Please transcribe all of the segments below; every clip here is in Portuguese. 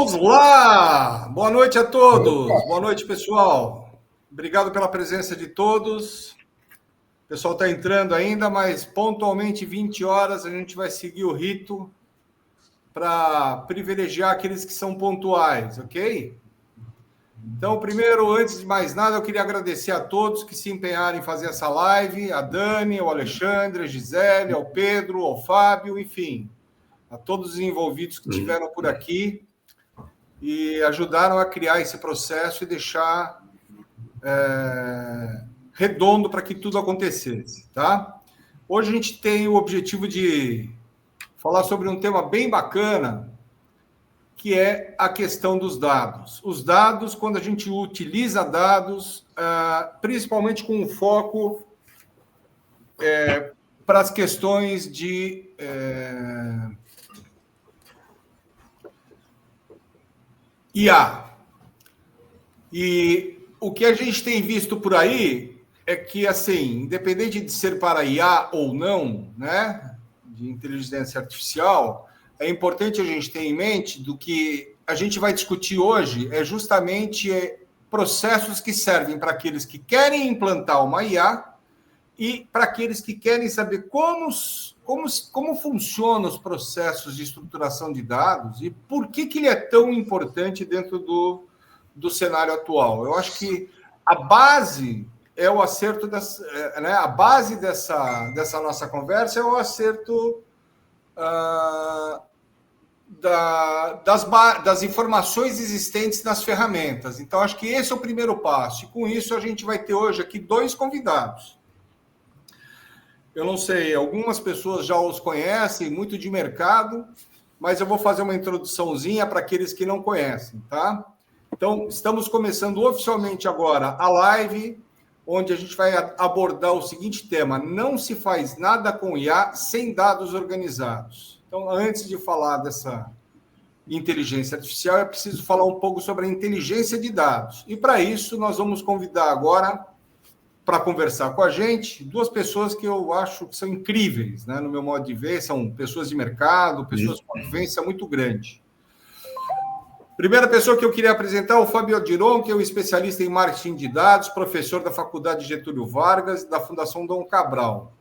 Vamos lá! Boa noite a todos. Boa noite, pessoal. Obrigado pela presença de todos. O pessoal está entrando ainda, mas pontualmente 20 horas a gente vai seguir o rito para privilegiar aqueles que são pontuais, ok? Então, primeiro, antes de mais nada, eu queria agradecer a todos que se empenharam em fazer essa live, a Dani, ao Alexandre, a Gisele, ao Pedro, ao Fábio, enfim, a todos os envolvidos que estiveram por aqui e ajudaram a criar esse processo e deixar redondo para que tudo acontecesse, tá? Hoje a gente tem o objetivo de falar sobre um tema bem bacana, que é a questão dos dados. Os dados, quando a gente utiliza dados, principalmente com um foco para as questões de IA. E o que a gente tem visto por aí é que, assim, independente de ser para IA ou não, né, de inteligência artificial, é importante a gente ter em mente do que a gente vai discutir hoje é justamente processos que servem para aqueles que querem implantar uma IA e para aqueles que querem saber como funcionam os processos de estruturação de dados e por que ele é tão importante dentro do cenário atual. Eu acho que a base é o acerto a base dessa nossa conversa é o acerto das informações existentes nas ferramentas. Então, acho que esse é o primeiro passo. E com isso, a gente vai ter hoje aqui 2 convidados. Eu não sei, algumas pessoas já os conhecem, muito de mercado, mas eu vou fazer uma introduçãozinha para aqueles que não conhecem, tá? Então, estamos começando oficialmente agora a live, onde a gente vai abordar o seguinte tema: não se faz nada com IA sem dados organizados. Então, antes de falar dessa inteligência artificial, é preciso falar um pouco sobre a inteligência de dados. E, para isso, nós vamos convidar agora, para conversar com a gente, 2 pessoas que eu acho que são incríveis, né? No meu modo de ver, são pessoas de mercado, pessoas com uma vivência muito grande. Primeira pessoa que eu queria apresentar é o Fábio Odiron, que é um especialista em marketing de dados, professor da Faculdade Getúlio Vargas e da Fundação Dom Cabral.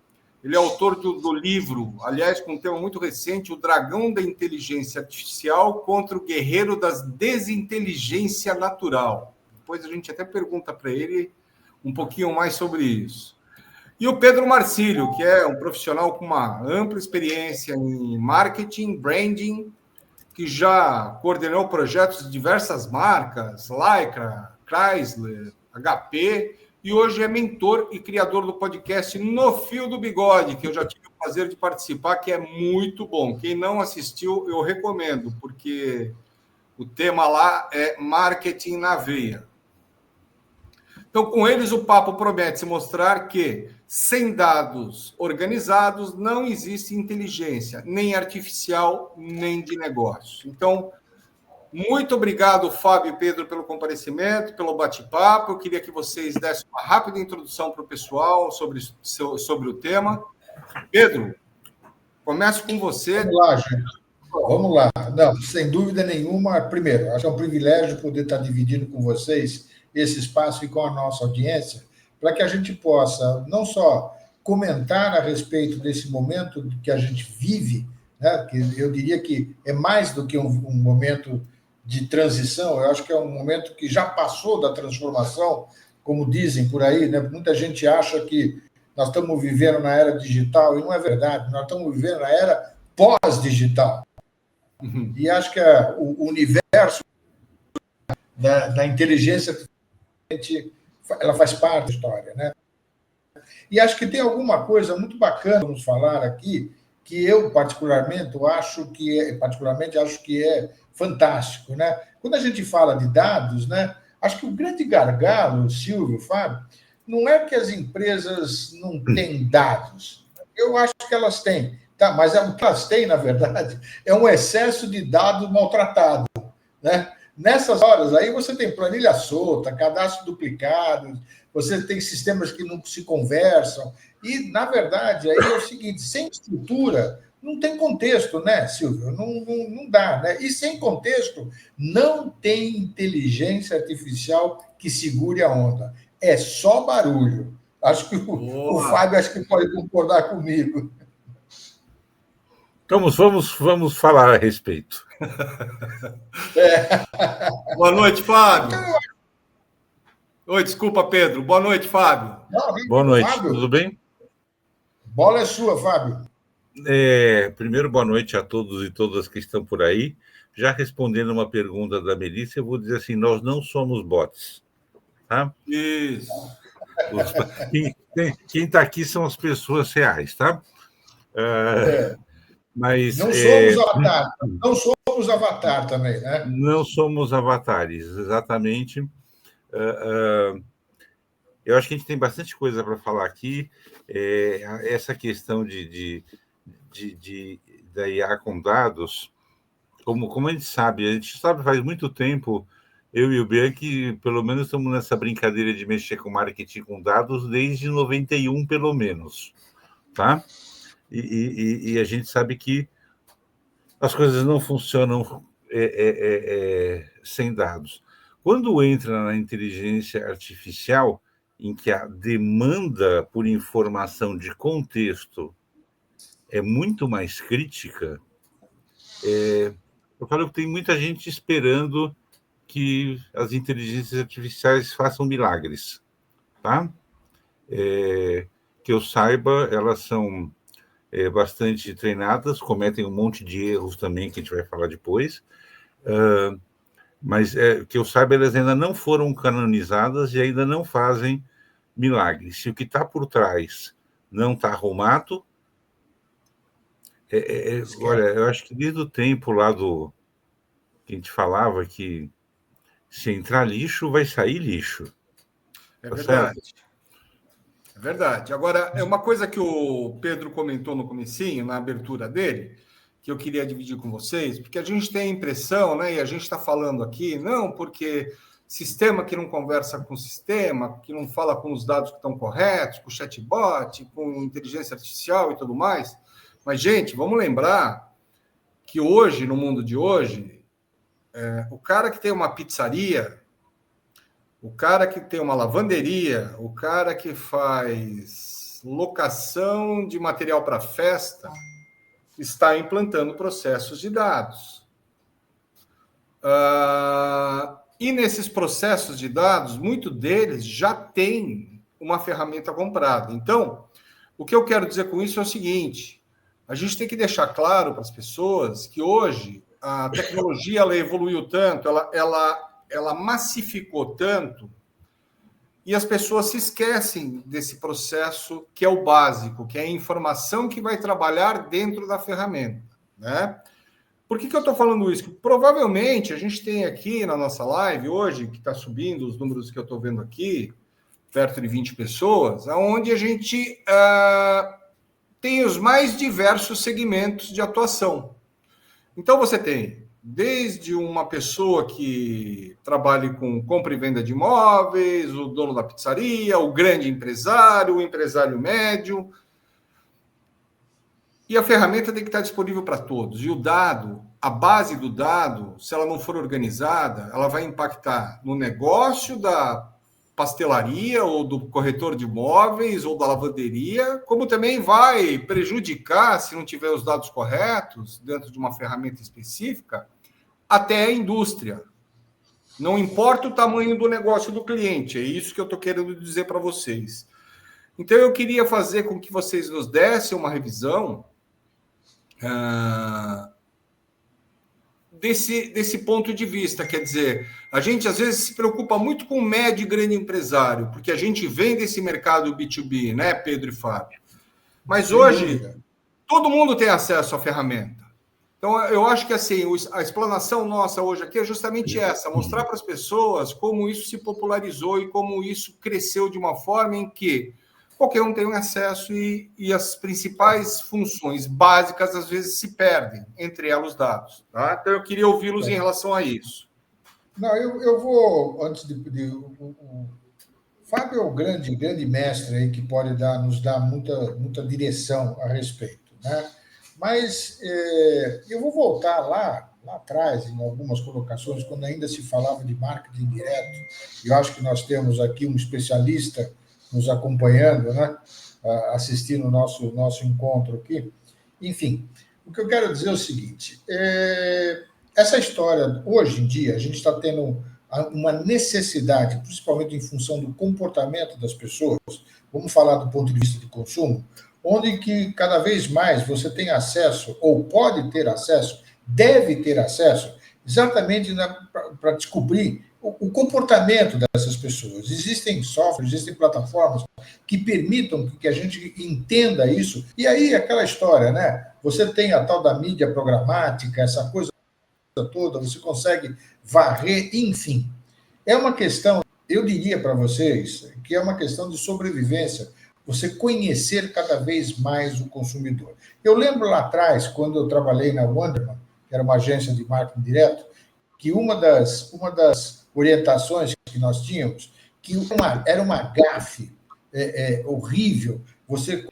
Ele é autor do livro, aliás, com um tema muito recente, O Dragão da Inteligência Artificial contra o Guerreiro das Desinteligência Natural. Depois a gente até pergunta para ele um pouquinho mais sobre isso. E o Pedro Marcílio, que é um profissional com uma ampla experiência em marketing, branding, que já coordenou projetos de diversas marcas, Lycra, Chrysler, HP, e hoje é mentor e criador do podcast No Fio do Bigode, que eu já tive o prazer de participar, que é muito bom. Quem não assistiu, eu recomendo, porque o tema lá é marketing na veia. Então, com eles, o papo promete se mostrar que, sem dados organizados, não existe inteligência, nem artificial, nem de negócio. Então, muito obrigado, Fábio e Pedro, pelo comparecimento, pelo bate-papo. Eu queria que vocês dessem uma rápida introdução para o pessoal sobre o tema. Pedro, começo com você. Vamos lá, gente. Vamos lá. Não, sem dúvida nenhuma, primeiro, acho que é um privilégio poder estar dividindo com vocês esse espaço e com a nossa audiência, para que a gente possa não só comentar a respeito desse momento que a gente vive, né, que eu diria que é mais do que um momento de transição, eu acho que é um momento que já passou da transformação, como dizem por aí, né? Muita gente acha que nós estamos vivendo na era digital, e não é verdade, nós estamos vivendo na era pós-digital. E acho que o universo da inteligência ela faz parte da história, né? E acho que tem alguma coisa muito bacana vamos falar aqui que eu particularmente acho que é fantástico, né? Quando a gente fala de dados, né? Acho que o grande gargalo, Silvio, Fábio, não é que as empresas não têm dados. Eu acho que elas têm, tá? Mas o que elas têm, na verdade, é um excesso de dados maltratado, né? Nessas horas aí você tem planilha solta, cadastro duplicado, você tem sistemas que não se conversam. E, na verdade, aí é o seguinte: sem estrutura, Não tem contexto, né, Silvio? Não dá, né? E sem contexto, não tem inteligência artificial que segure a onda. É só barulho. Acho que o Fábio acho que pode concordar comigo. Vamos falar a respeito. Boa noite, Fábio. Oi, desculpa, Pedro. Boa noite, Fábio. Boa noite, Fábio, tudo bem? bola é sua, Fábio. Primeiro, boa noite a todos e todas que estão por aí. Já respondendo uma pergunta da Melissa, eu vou dizer assim: nós não somos bots. Tá? Isso. Quem está aqui são as pessoas reais, tá? Mas, não somos avatar, não somos avatar também, né? Não somos avatares, exatamente. Eu acho que a gente tem bastante coisa para falar aqui. Essa questão da IA com dados, como a gente sabe faz muito tempo, eu e o Bianchi, pelo menos, estamos nessa brincadeira de mexer com marketing com dados desde 91, pelo menos, tá? E a gente sabe que as coisas não funcionam sem dados. Quando entra na inteligência artificial, em que a demanda por informação de contexto é muito mais crítica, eu falo que tem muita gente esperando que as inteligências artificiais façam milagres, tá? Que eu saiba, elas são bastante treinadas, cometem um monte de erros também, que a gente vai falar depois, mas que eu saiba, elas ainda não foram canonizadas e ainda não fazem milagres. Se o que está por trás não está arrumado, olha, eu acho que desde o tempo lá que a gente falava que se entrar lixo, vai sair lixo. É verdade. É verdade. Agora, é uma coisa que o Pedro comentou no comecinho, na abertura dele, que eu queria dividir com vocês, porque a gente tem a impressão, né, e a gente está falando aqui, não porque sistema que não conversa com o sistema, que não fala com os dados que estão corretos, com chatbot, com inteligência artificial e tudo mais, mas, gente, vamos lembrar que hoje, no mundo de hoje, o cara que tem uma pizzaria, o cara que tem uma lavanderia, o cara que faz locação de material para festa, está implantando processos de dados. E nesses processos de dados, muito deles já tem uma ferramenta comprada. Então, o que eu quero dizer com isso é o seguinte: a gente tem que deixar claro para as pessoas que hoje a tecnologia ela evoluiu tanto, ela massificou tanto, e as pessoas se esquecem desse processo que é o básico, que é a informação que vai trabalhar dentro da ferramenta, né? Por que eu estou falando isso? Provavelmente a gente tem aqui na nossa live hoje, que está subindo os números que eu estou vendo aqui, perto de 20 pessoas, onde a gente tem os mais diversos segmentos de atuação. Então você tem desde uma pessoa que trabalhe com compra e venda de imóveis, o dono da pizzaria, o grande empresário, o empresário médio. E a ferramenta tem que estar disponível para todos. E o dado, a base do dado, se ela não for organizada, ela vai impactar no negócio da pastelaria ou do corretor de imóveis ou da lavanderia, como também vai prejudicar, se não tiver os dados corretos, dentro de uma ferramenta específica, até a indústria. Não importa o tamanho do negócio do cliente, é isso que eu estou querendo dizer para vocês. Então, eu queria fazer com que vocês nos dessem uma revisão desse ponto de vista. Quer dizer, a gente às vezes se preocupa muito com o médio e grande empresário, porque a gente vem desse mercado B2B, né, Pedro e Fábio? Mas hoje, todo mundo tem acesso à ferramenta. Então, eu acho que assim, a explanação nossa hoje aqui é justamente essa, mostrar para as pessoas como isso se popularizou e como isso cresceu de uma forma em que qualquer um tem um acesso e as principais funções básicas, às vezes, se perdem, entre elas os dados. Tá? Então, eu queria ouvi-los em relação a isso. Não, eu vou, antes o Fábio é o grande mestre aí que pode nos dar muita direção a respeito, né? Mas eu vou voltar lá atrás, em algumas colocações, quando ainda se falava de marketing direto, e eu acho que nós temos aqui um especialista nos acompanhando, né? Assistindo o nosso encontro aqui. Enfim, o que eu quero dizer é o seguinte: essa história, hoje em dia, a gente está tendo uma necessidade, principalmente em função do comportamento das pessoas, vamos falar do ponto de vista de consumo, onde que cada vez mais você tem acesso, ou pode ter acesso, deve ter acesso, exatamente para descobrir o comportamento dessas pessoas. Existem softwares, existem plataformas que permitam que a gente entenda isso. E aí, aquela história, né? Você tem a tal da mídia programática, essa coisa toda, você consegue varrer, enfim. É uma questão, eu diria para vocês, que é uma questão de sobrevivência, você conhecer cada vez mais o consumidor. Eu lembro lá atrás, quando eu trabalhei na Wonderman, que era uma agência de marketing direto, que uma das orientações que nós tínhamos, que era uma gafe horrível, você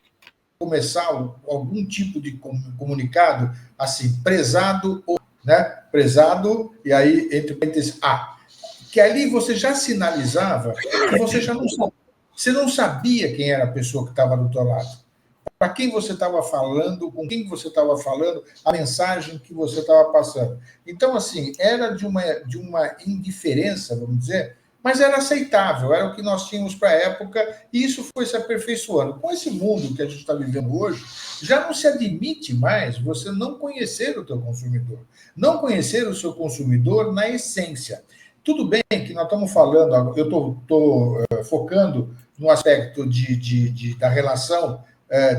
começar algum tipo de comunicado assim, prezado, ou, né? Prezado, e aí, entre parênteses, que ali você já sinalizava que você não sabia quem era a pessoa que estava do teu lado, para quem você estava falando, com quem você estava falando, a mensagem que você estava passando. Então, assim, era de uma indiferença, vamos dizer, mas era aceitável, era o que nós tínhamos para a época, e isso foi se aperfeiçoando. Com esse mundo que a gente está vivendo hoje, já não se admite mais você não conhecer o teu consumidor, não conhecer o seu consumidor na essência. Tudo bem que nós estamos falando, eu estou focando no aspecto da relação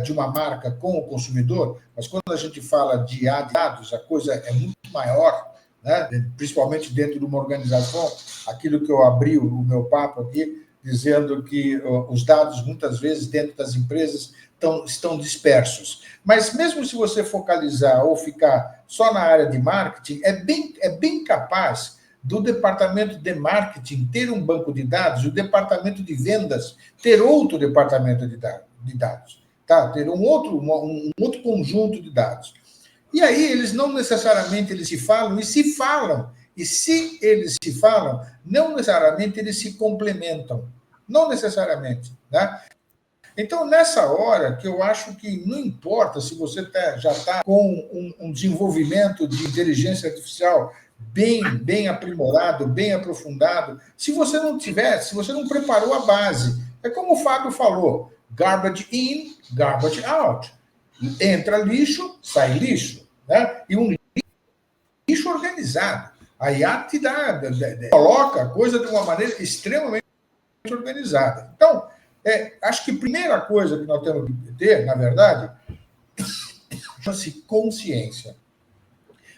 de uma marca com o consumidor, mas quando a gente fala de dados, a coisa é muito maior, né? Principalmente dentro de uma organização, aquilo que eu abri o meu papo aqui, dizendo que os dados, muitas vezes, dentro das empresas, estão dispersos. Mas mesmo se você focalizar ou ficar só na área de marketing, é bem capaz do departamento de marketing ter um banco de dados, o departamento de vendas ter outro departamento de dados, tá? Ter um outro conjunto de dados. E aí eles não necessariamente eles se falam, e se falam. E se eles se falam, não necessariamente eles se complementam. Não necessariamente, né? Então, nessa hora, que eu acho que não importa se você já está com um desenvolvimento de inteligência artificial bem aprimorado, bem aprofundado, se você não tiver, se você não preparou a base, é como o Fábio falou, garbage in, garbage out. Entra lixo, sai lixo, né? E um lixo organizado. A IA coloca a coisa de uma maneira extremamente organizada. Então, acho que a primeira coisa que nós temos que ter, na verdade, chama-se consciência.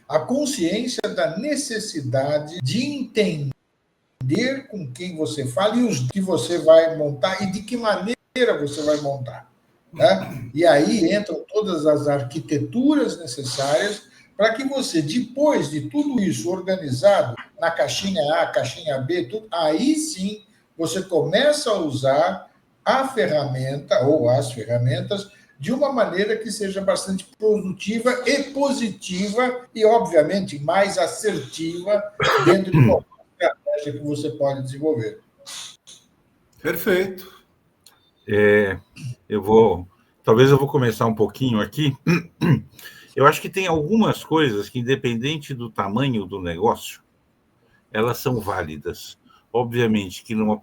A consciência da necessidade de entender com quem você fala e os que você vai montar e de que maneira você vai montar. Né? E aí entram todas as arquiteturas necessárias para que você, depois de tudo isso organizado na caixinha A, caixinha B, tudo, aí sim você começa a usar a ferramenta ou as ferramentas de uma maneira que seja bastante produtiva e positiva e, obviamente, mais assertiva dentro de qualquer estratégia que você pode desenvolver. Perfeito. Talvez eu vou começar um pouquinho aqui. Eu acho que tem algumas coisas que, independente do tamanho do negócio, elas são válidas. Obviamente que num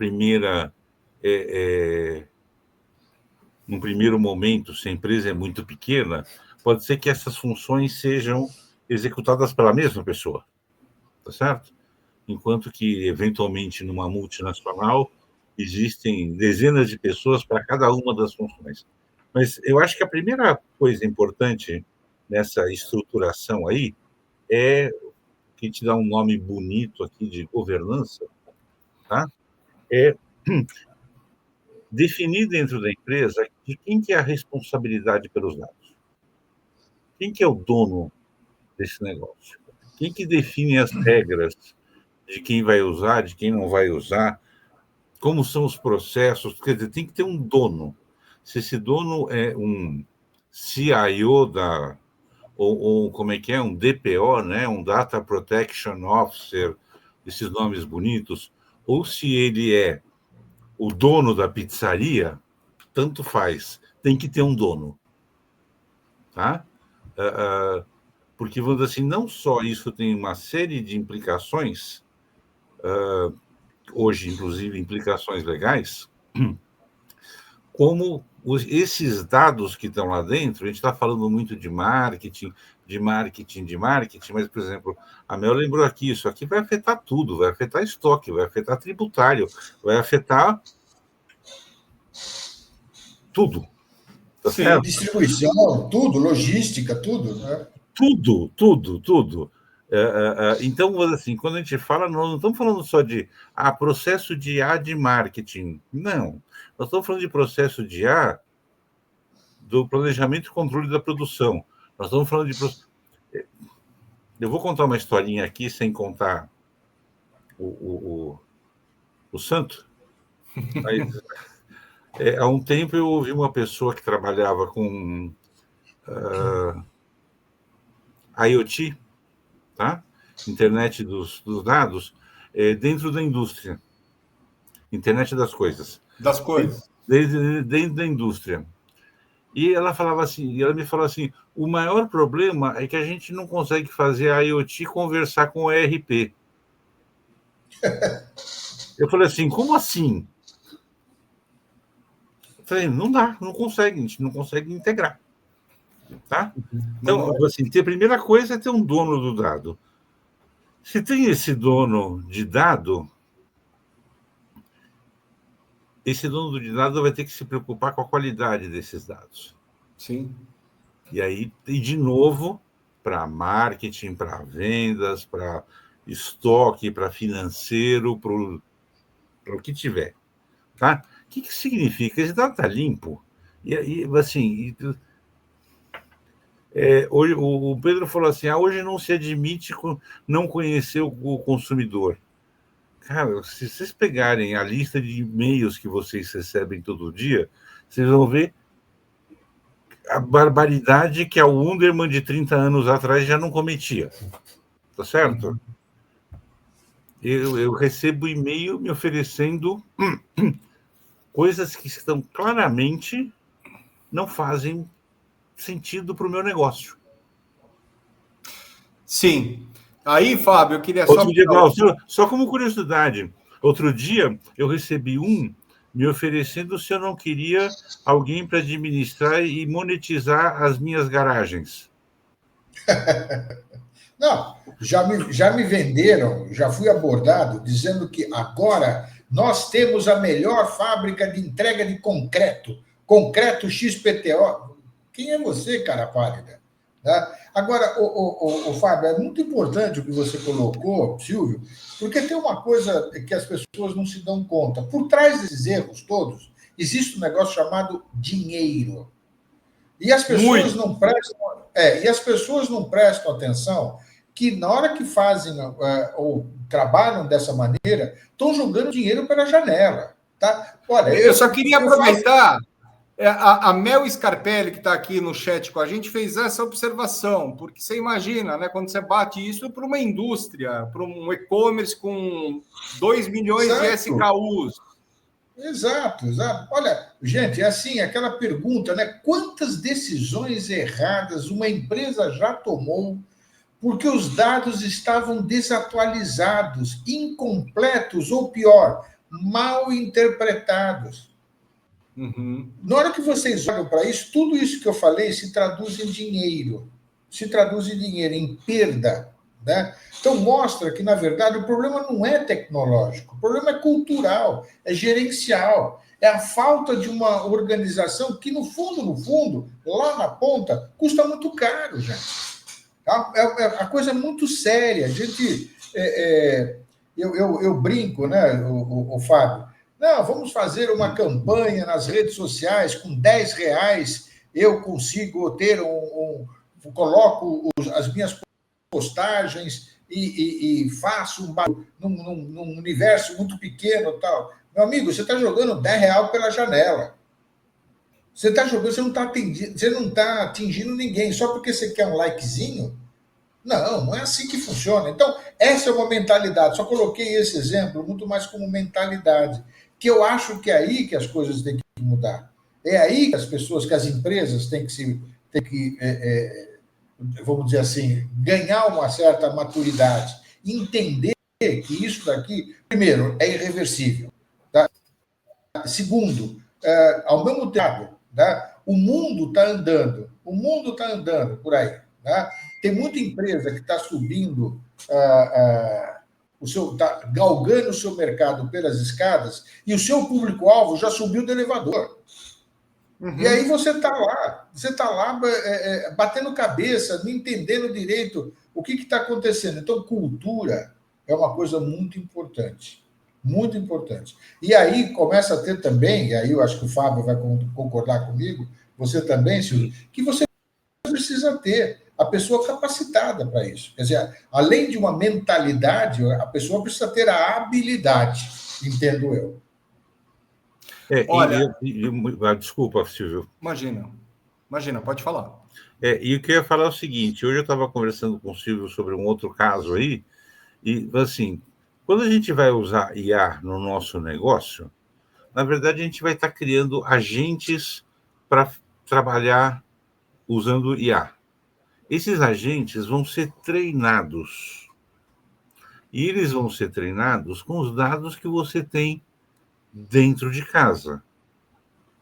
primeiro momento, se a empresa é muito pequena, pode ser que essas funções sejam executadas pela mesma pessoa, tá certo? Enquanto que, eventualmente, numa multinacional, existem dezenas de pessoas para cada uma das funções. Mas eu acho que a primeira coisa importante nessa estruturação aí é, que te dá um nome bonito aqui de governança, tá? É definir dentro da empresa de quem que é a responsabilidade pelos dados. Quem que é o dono desse negócio? Quem que define as regras de quem vai usar, de quem não vai usar? Como são os processos? Quer dizer, tem que ter um dono. Se esse dono é um CIO ou como é que é, um DPO, né? Um Data Protection Officer, esses nomes bonitos, ou se ele é o dono da pizzaria, tanto faz, tem que ter um dono, tá? Porque, vamos dizer assim, não só isso tem uma série de implicações, hoje, inclusive, implicações legais, como esses dados que estão lá dentro, a gente está falando muito de marketing, mas, por exemplo, a Mel lembrou aqui, isso aqui vai afetar tudo, vai afetar estoque, vai afetar tributário, vai afetar tudo, tá certo? Distribuição, tudo, logística, tudo, né? Tudo. Então, assim, quando a gente fala, nós não estamos falando só de processo de A de marketing. Não. Nós estamos falando de processo de A do planejamento e controle da produção. Nós estamos falando de. Eu vou contar uma historinha aqui, sem contar o santo. Mas, há um tempo eu ouvi uma pessoa que trabalhava com IoT, tá? Internet dos dados, dentro da indústria. Internet das coisas. Das coisas. Dentro da indústria. E ela falava assim, ela me falou assim, o maior problema é que a gente não consegue fazer a IoT conversar com o ERP. Eu falei assim, como assim? Eu falei, não dá, não consegue, a gente não consegue integrar. Tá? Então, assim, a primeira coisa é ter um dono do dado. Se tem esse dono de dado, esse dono de dados vai ter que se preocupar com a qualidade desses dados. Sim. E aí, de novo, para marketing, para vendas, para estoque, para financeiro, para o que tiver. Tá? O que significa? Esse dado está limpo. E assim, hoje, o Pedro falou assim, hoje não se admite não conhecer o consumidor. Cara, se vocês pegarem a lista de e-mails que vocês recebem todo dia, vocês vão ver a barbaridade que a Wunderman de 30 anos atrás já não cometia. Tá certo? Eu recebo e-mail me oferecendo coisas que estão claramente não fazem sentido para o meu negócio. Sim. Aí, Fábio, eu queria Outro dia, só como curiosidade, outro dia eu recebi me oferecendo se eu não queria alguém para administrar e monetizar as minhas garagens. Não, já me venderam, já fui abordado dizendo que agora nós temos a melhor fábrica de entrega de concreto XPTO. Quem é você, cara pálida? Tá? Agora, o Fábio, é muito importante o que você colocou, Silvio, porque tem uma coisa que as pessoas não se dão conta. Por trás desses erros todos, existe um negócio chamado dinheiro. E as pessoas não prestam, e as pessoas não prestam atenção que na hora que fazem ou trabalham dessa maneira, estão jogando dinheiro pela janela. Tá? Olha, eu só queria aproveitar. A Mel Scarpelli, que está aqui no chat com a gente, fez essa observação, porque você imagina, né, quando você bate isso para uma indústria, para um e-commerce com 2 milhões de SKUs. Exato. Olha, gente, é assim, aquela pergunta, né? Quantas decisões erradas uma empresa já tomou porque os dados estavam desatualizados, incompletos ou pior, mal interpretados. Uhum. Na hora que vocês olham para isso, tudo isso que eu falei se traduz em dinheiro, em perda. Né? Então, mostra que, na verdade, o problema não é tecnológico, o problema é cultural, é gerencial, é a falta de uma organização que, no fundo, lá na ponta, custa muito caro, gente. A coisa é muito séria. A gente, eu brinco, né, o Fábio? Não, vamos fazer uma campanha nas redes sociais com R$10, eu consigo ter coloco as minhas postagens e faço num universo muito pequeno tal. Meu amigo, você está jogando R$10 pela janela. Você está jogando, você não tá atingindo ninguém. Só porque você quer um likezinho, não é assim que funciona. Então, essa é uma mentalidade. Só coloquei esse exemplo muito mais como mentalidade, que eu acho que é aí que as coisas têm que mudar. É aí que as pessoas, que as empresas têm que vamos dizer assim, ganhar uma certa maturidade, entender que isso daqui, primeiro, é irreversível. Tá? Segundo, ao mesmo tempo, tá? O mundo está andando por aí. Tá? Tem muita empresa que está subindo, está galgando o seu mercado pelas escadas e o seu público-alvo já subiu do elevador. Uhum. E aí você está lá batendo cabeça, não entendendo direito o que está acontecendo. Então, cultura é uma coisa muito importante. Muito importante. E aí começa a ter também, e aí eu acho que o Fábio vai concordar comigo, você também, Silvio, que você precisa ter a pessoa capacitada para isso. Quer dizer, além de uma mentalidade, a pessoa precisa ter a habilidade, entendo eu. Olha, desculpa, Silvio. Imagina, pode falar. E eu queria falar o seguinte, hoje eu estava conversando com o Silvio sobre um outro caso aí, e assim, quando a gente vai usar IA no nosso negócio, na verdade a gente vai estar criando agentes para trabalhar usando IA. Esses agentes vão ser treinados. E eles vão ser treinados com os dados que você tem dentro de casa.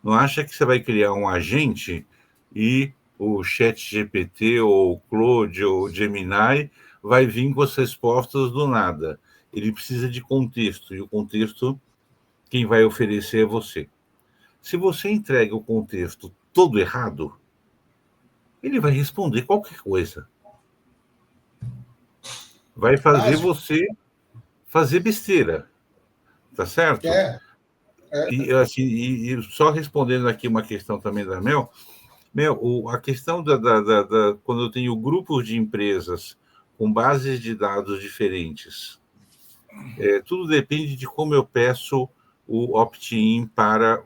Não acha que você vai criar um agente e o ChatGPT ou o Claude ou o Gemini vai vir com as respostas do nada. Ele precisa de contexto, e o contexto quem vai oferecer é você. Se você entrega o contexto todo errado, ele vai responder qualquer coisa. Vai fazer você fazer besteira. Tá certo? E só respondendo aqui uma questão também da Mel, a questão quando eu tenho grupos de empresas com bases de dados diferentes, tudo depende de como eu peço o opt-in para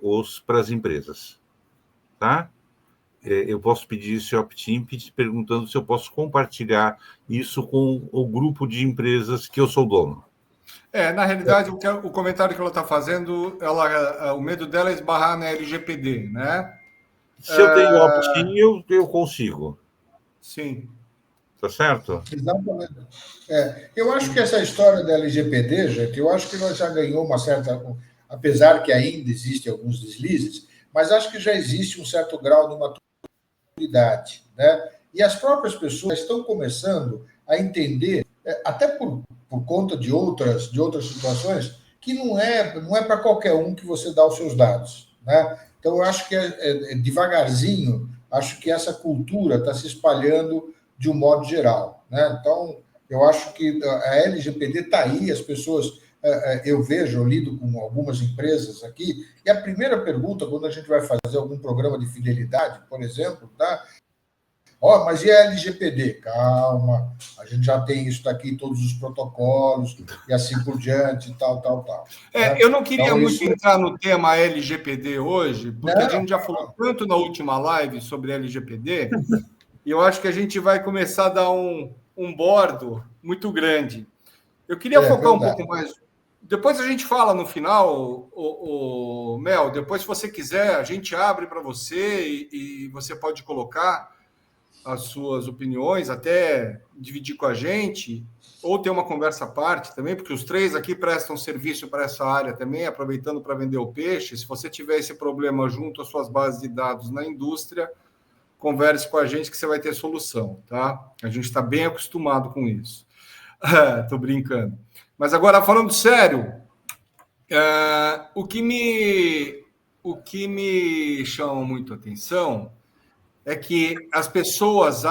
as empresas, tá? Eu posso pedir esse opt-in perguntando se eu posso compartilhar isso com o grupo de empresas que eu sou dono. Na realidade, o comentário que ela está fazendo, o medo dela é esbarrar na LGPD, né? Se eu tenho opt-in, eu consigo. Sim. Tá certo? Exatamente. Eu acho que essa história da LGPD, gente, eu acho que ela já ganhou uma certa... Apesar que ainda existem alguns deslizes, mas acho que já existe um certo grau de maturidade, né? E as próprias pessoas estão começando a entender, até por conta de outras situações, que não é para qualquer um que você dá os seus dados, né? Então, eu acho que devagarzinho, acho que essa cultura está se espalhando de um modo geral, né? Então, eu acho que a LGPD está aí, as pessoas, eu lido com algumas empresas aqui, e a primeira pergunta, quando a gente vai fazer algum programa de fidelidade, por exemplo, tá? Mas e a LGPD? Calma, a gente já tem isso daqui, todos os protocolos, e assim por diante, tal. Né? Eu não queria muito entrar no tema LGPD hoje, porque a gente já falou tanto na última live sobre LGPD, e eu acho que a gente vai começar a dar um bordo muito grande. Eu queria focar um pouco mais. Depois a gente fala no final, Mel, depois, se você quiser, a gente abre para você e você pode colocar as suas opiniões, até dividir com a gente, ou ter uma conversa à parte também, porque os três aqui prestam serviço para essa área também, aproveitando para vender o peixe. Se você tiver esse problema junto às suas bases de dados na indústria, converse com a gente que você vai ter solução, tá? A gente está bem acostumado com isso. Tô brincando. Mas agora, falando sério, o que me chama muito a atenção é que as pessoas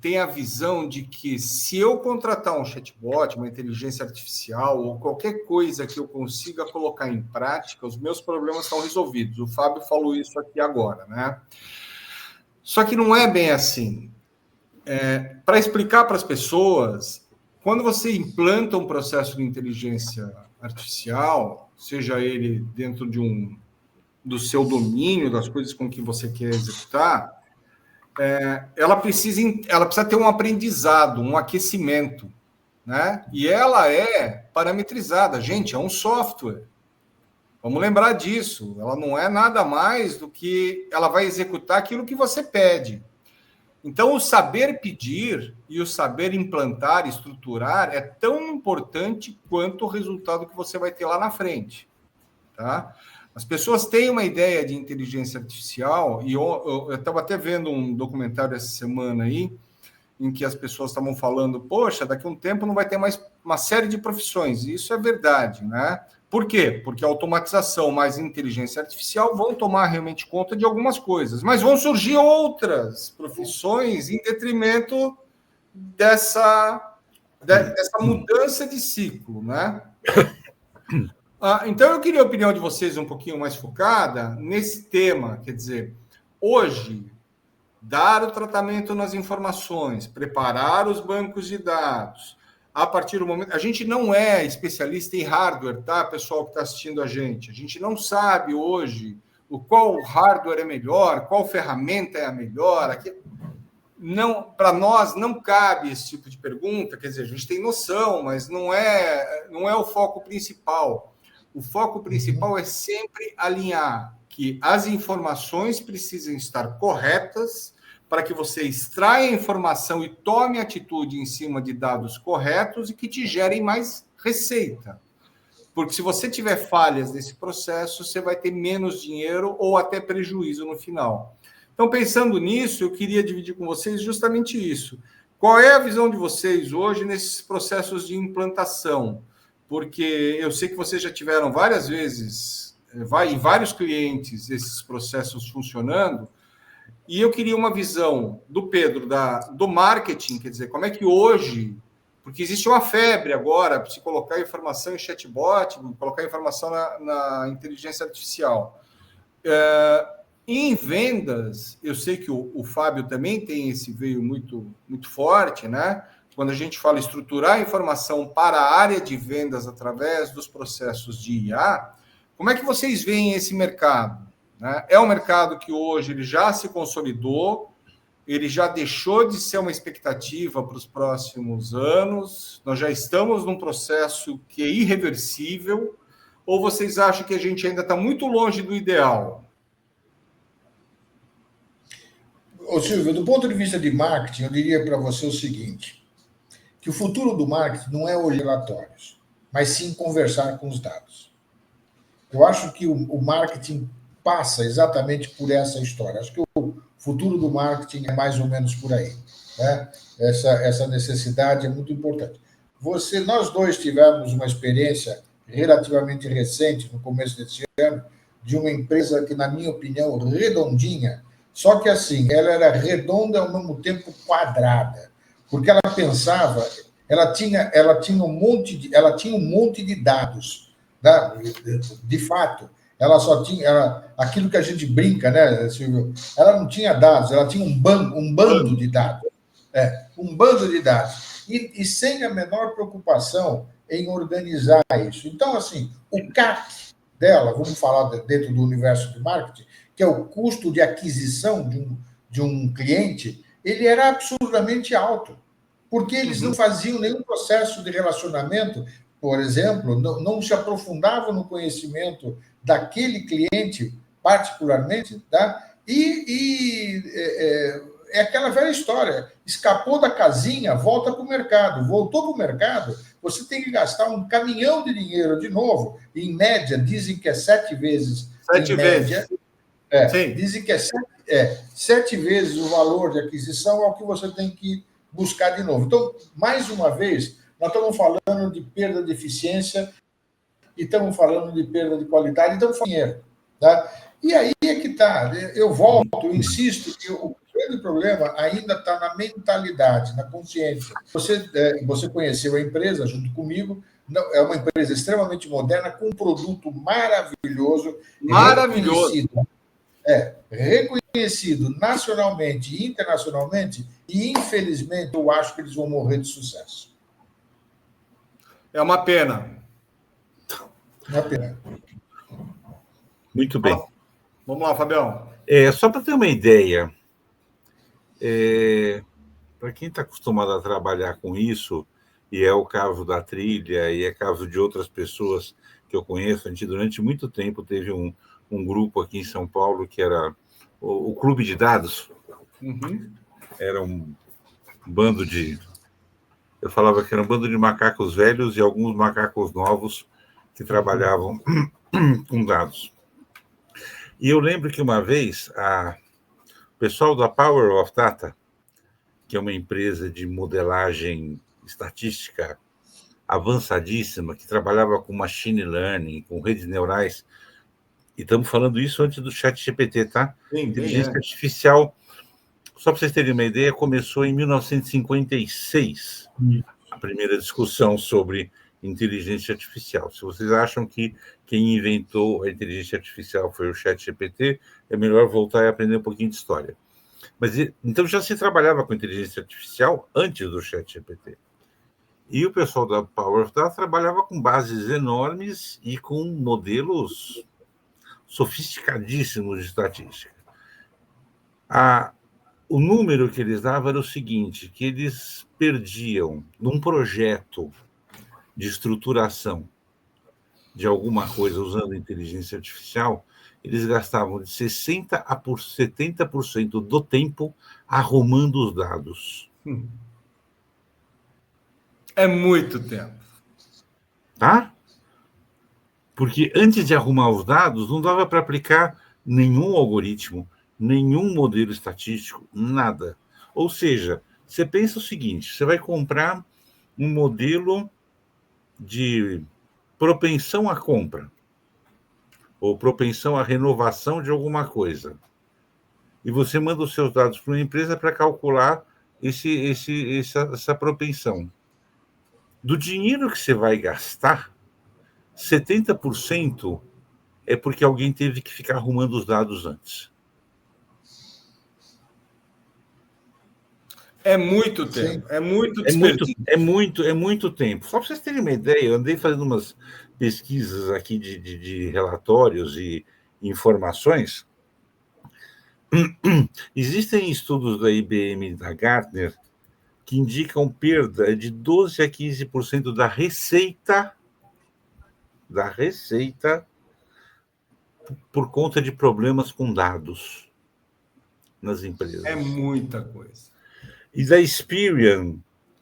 têm a visão de que se eu contratar um chatbot, uma inteligência artificial ou qualquer coisa que eu consiga colocar em prática, os meus problemas estão resolvidos. O Fábio falou isso aqui agora, né? Só que não é bem assim. Para explicar para as pessoas, quando você implanta um processo de inteligência artificial, seja ele dentro de um do seu domínio, das coisas com que você quer executar, ela precisa ter um aprendizado, um aquecimento, né? E ela é parametrizada. Gente, é um software. Vamos lembrar disso. Ela não é nada mais do que ela vai executar aquilo que você pede. Então, o saber pedir e o saber implantar, estruturar, é tão importante quanto o resultado que você vai ter lá na frente. Tá? As pessoas têm uma ideia de inteligência artificial, e eu estava até vendo um documentário essa semana aí, em que as pessoas estavam falando, poxa, daqui a um tempo não vai ter mais uma série de profissões. E isso é verdade, né? Por quê? Porque a automatização mais inteligência artificial vão tomar realmente conta de algumas coisas, mas vão surgir outras profissões em detrimento dessa mudança de ciclo, né? Então, eu queria a opinião de vocês um pouquinho mais focada nesse tema, quer dizer, hoje, dar o tratamento nas informações, preparar os bancos de dados, a partir do momento... A gente não é especialista em hardware, tá, pessoal que está assistindo a gente não sabe hoje qual hardware é melhor, qual ferramenta é a melhor. Não, para nós não cabe esse tipo de pergunta, quer dizer, a gente tem noção, mas não é o foco principal. O foco principal é sempre alinhar que as informações precisam estar corretas para que você extraia a informação e tome atitude em cima de dados corretos e que te gerem mais receita. Porque se você tiver falhas nesse processo, você vai ter menos dinheiro ou até prejuízo no final. Então, pensando nisso, eu queria dividir com vocês justamente isso. Qual é a visão de vocês hoje nesses processos de implantação? Porque eu sei que vocês já tiveram várias vezes, em vários clientes, esses processos funcionando, e eu queria uma visão do Pedro, do marketing, quer dizer, como é que hoje, porque existe uma febre agora, para se colocar informação em chatbot, colocar informação na inteligência artificial. Em vendas, eu sei que o Fábio também tem esse veio muito, muito forte, né? Quando a gente fala estruturar a informação para a área de vendas através dos processos de IA, como é que vocês veem esse mercado? Né? É um mercado que hoje ele já se consolidou, ele já deixou de ser uma expectativa para os próximos anos, nós já estamos num processo que é irreversível, ou vocês acham que a gente ainda está muito longe do ideal? Ô, Silvio, do ponto de vista de marketing, eu diria para você o seguinte, que o futuro do marketing não é olhar relatórios, mas sim conversar com os dados. Eu acho que o marketing passa exatamente por essa história. Acho que o futuro do marketing é mais ou menos por aí. Né? Essa necessidade é muito importante. Nós dois tivemos uma experiência relativamente recente, no começo desse ano, de uma empresa que, na minha opinião, redondinha, só que assim, ela era redonda ao mesmo tempo quadrada. Porque ela pensava, ela tinha um monte de dados, né? De fato, ela só tinha aquilo que a gente brinca, né, Silvio? Ela não tinha dados, ela tinha um bando de dados, um bando de dados e sem a menor preocupação em organizar isso. Então, assim, o CAC dela, vamos falar dentro do universo de marketing, que é o custo de aquisição de um cliente, ele era absurdamente alto, porque eles não faziam nenhum processo de relacionamento, por exemplo, não se aprofundavam no conhecimento daquele cliente, particularmente, tá? É aquela velha história, escapou da casinha, volta para o mercado, voltou para o mercado, você tem que gastar um caminhão de dinheiro de novo, em média, dizem que é 7 vezes, 7 vezes. Dizem que é 7 vezes o valor de aquisição é o que você tem que buscar de novo. Então, mais uma vez, nós estamos falando de perda de eficiência e estamos falando de perda de qualidade, então dinheiro. Tá? E aí é que está. Eu volto, eu insisto que o grande problema ainda está na mentalidade, na consciência. Você conheceu a empresa junto comigo, é uma empresa extremamente moderna, com um produto maravilhoso. Maravilhoso. Reconhecido nacionalmente e internacionalmente, e infelizmente eu acho que eles vão morrer de sucesso. É uma pena. Uma pena. Muito bem. Vamos lá, Fabião. Só para ter uma ideia, para quem está acostumado a trabalhar com isso, e é o caso da Trilha, e é caso de outras pessoas que eu conheço, a gente durante muito tempo teve um grupo aqui em São Paulo que era o Clube de Dados. Uhum. Era um bando de... Eu falava que era um bando de macacos velhos e alguns macacos novos que trabalhavam com dados. E eu lembro que uma vez o pessoal da Power of Data, que é uma empresa de modelagem estatística avançadíssima, que trabalhava com machine learning, com redes neurais, e estamos falando isso antes do ChatGPT, tá? Sim, Inteligência artificial, só para vocês terem uma ideia, começou em 1956, a primeira discussão sobre inteligência artificial. Se vocês acham que quem inventou a inteligência artificial foi o ChatGPT, é melhor voltar e aprender um pouquinho de história. Mas então já se trabalhava com inteligência artificial antes do ChatGPT. E o pessoal da Power of Data trabalhava com bases enormes e com modelos sofisticadíssimos de estatística. O número que eles davam era o seguinte, que eles perdiam num projeto de estruturação de alguma coisa usando inteligência artificial, eles gastavam de 60% a 70% do tempo arrumando os dados. É muito tempo. Tá? Porque antes de arrumar os dados, não dava para aplicar nenhum algoritmo, nenhum modelo estatístico, nada. Ou seja, você pensa o seguinte, você vai comprar um modelo de propensão à compra, ou propensão à renovação de alguma coisa. E você manda os seus dados para uma empresa para calcular essa propensão. Do dinheiro que você vai gastar, 70% é porque alguém teve que ficar arrumando os dados antes. É muito tempo, é muito desperdício. É muito tempo. Só para vocês terem uma ideia, eu andei fazendo umas pesquisas aqui de relatórios e informações. Existem estudos da IBM e da Gartner que indicam perda de 12% a 15% da receita por conta de problemas com dados nas empresas. É muita coisa. E da Experian,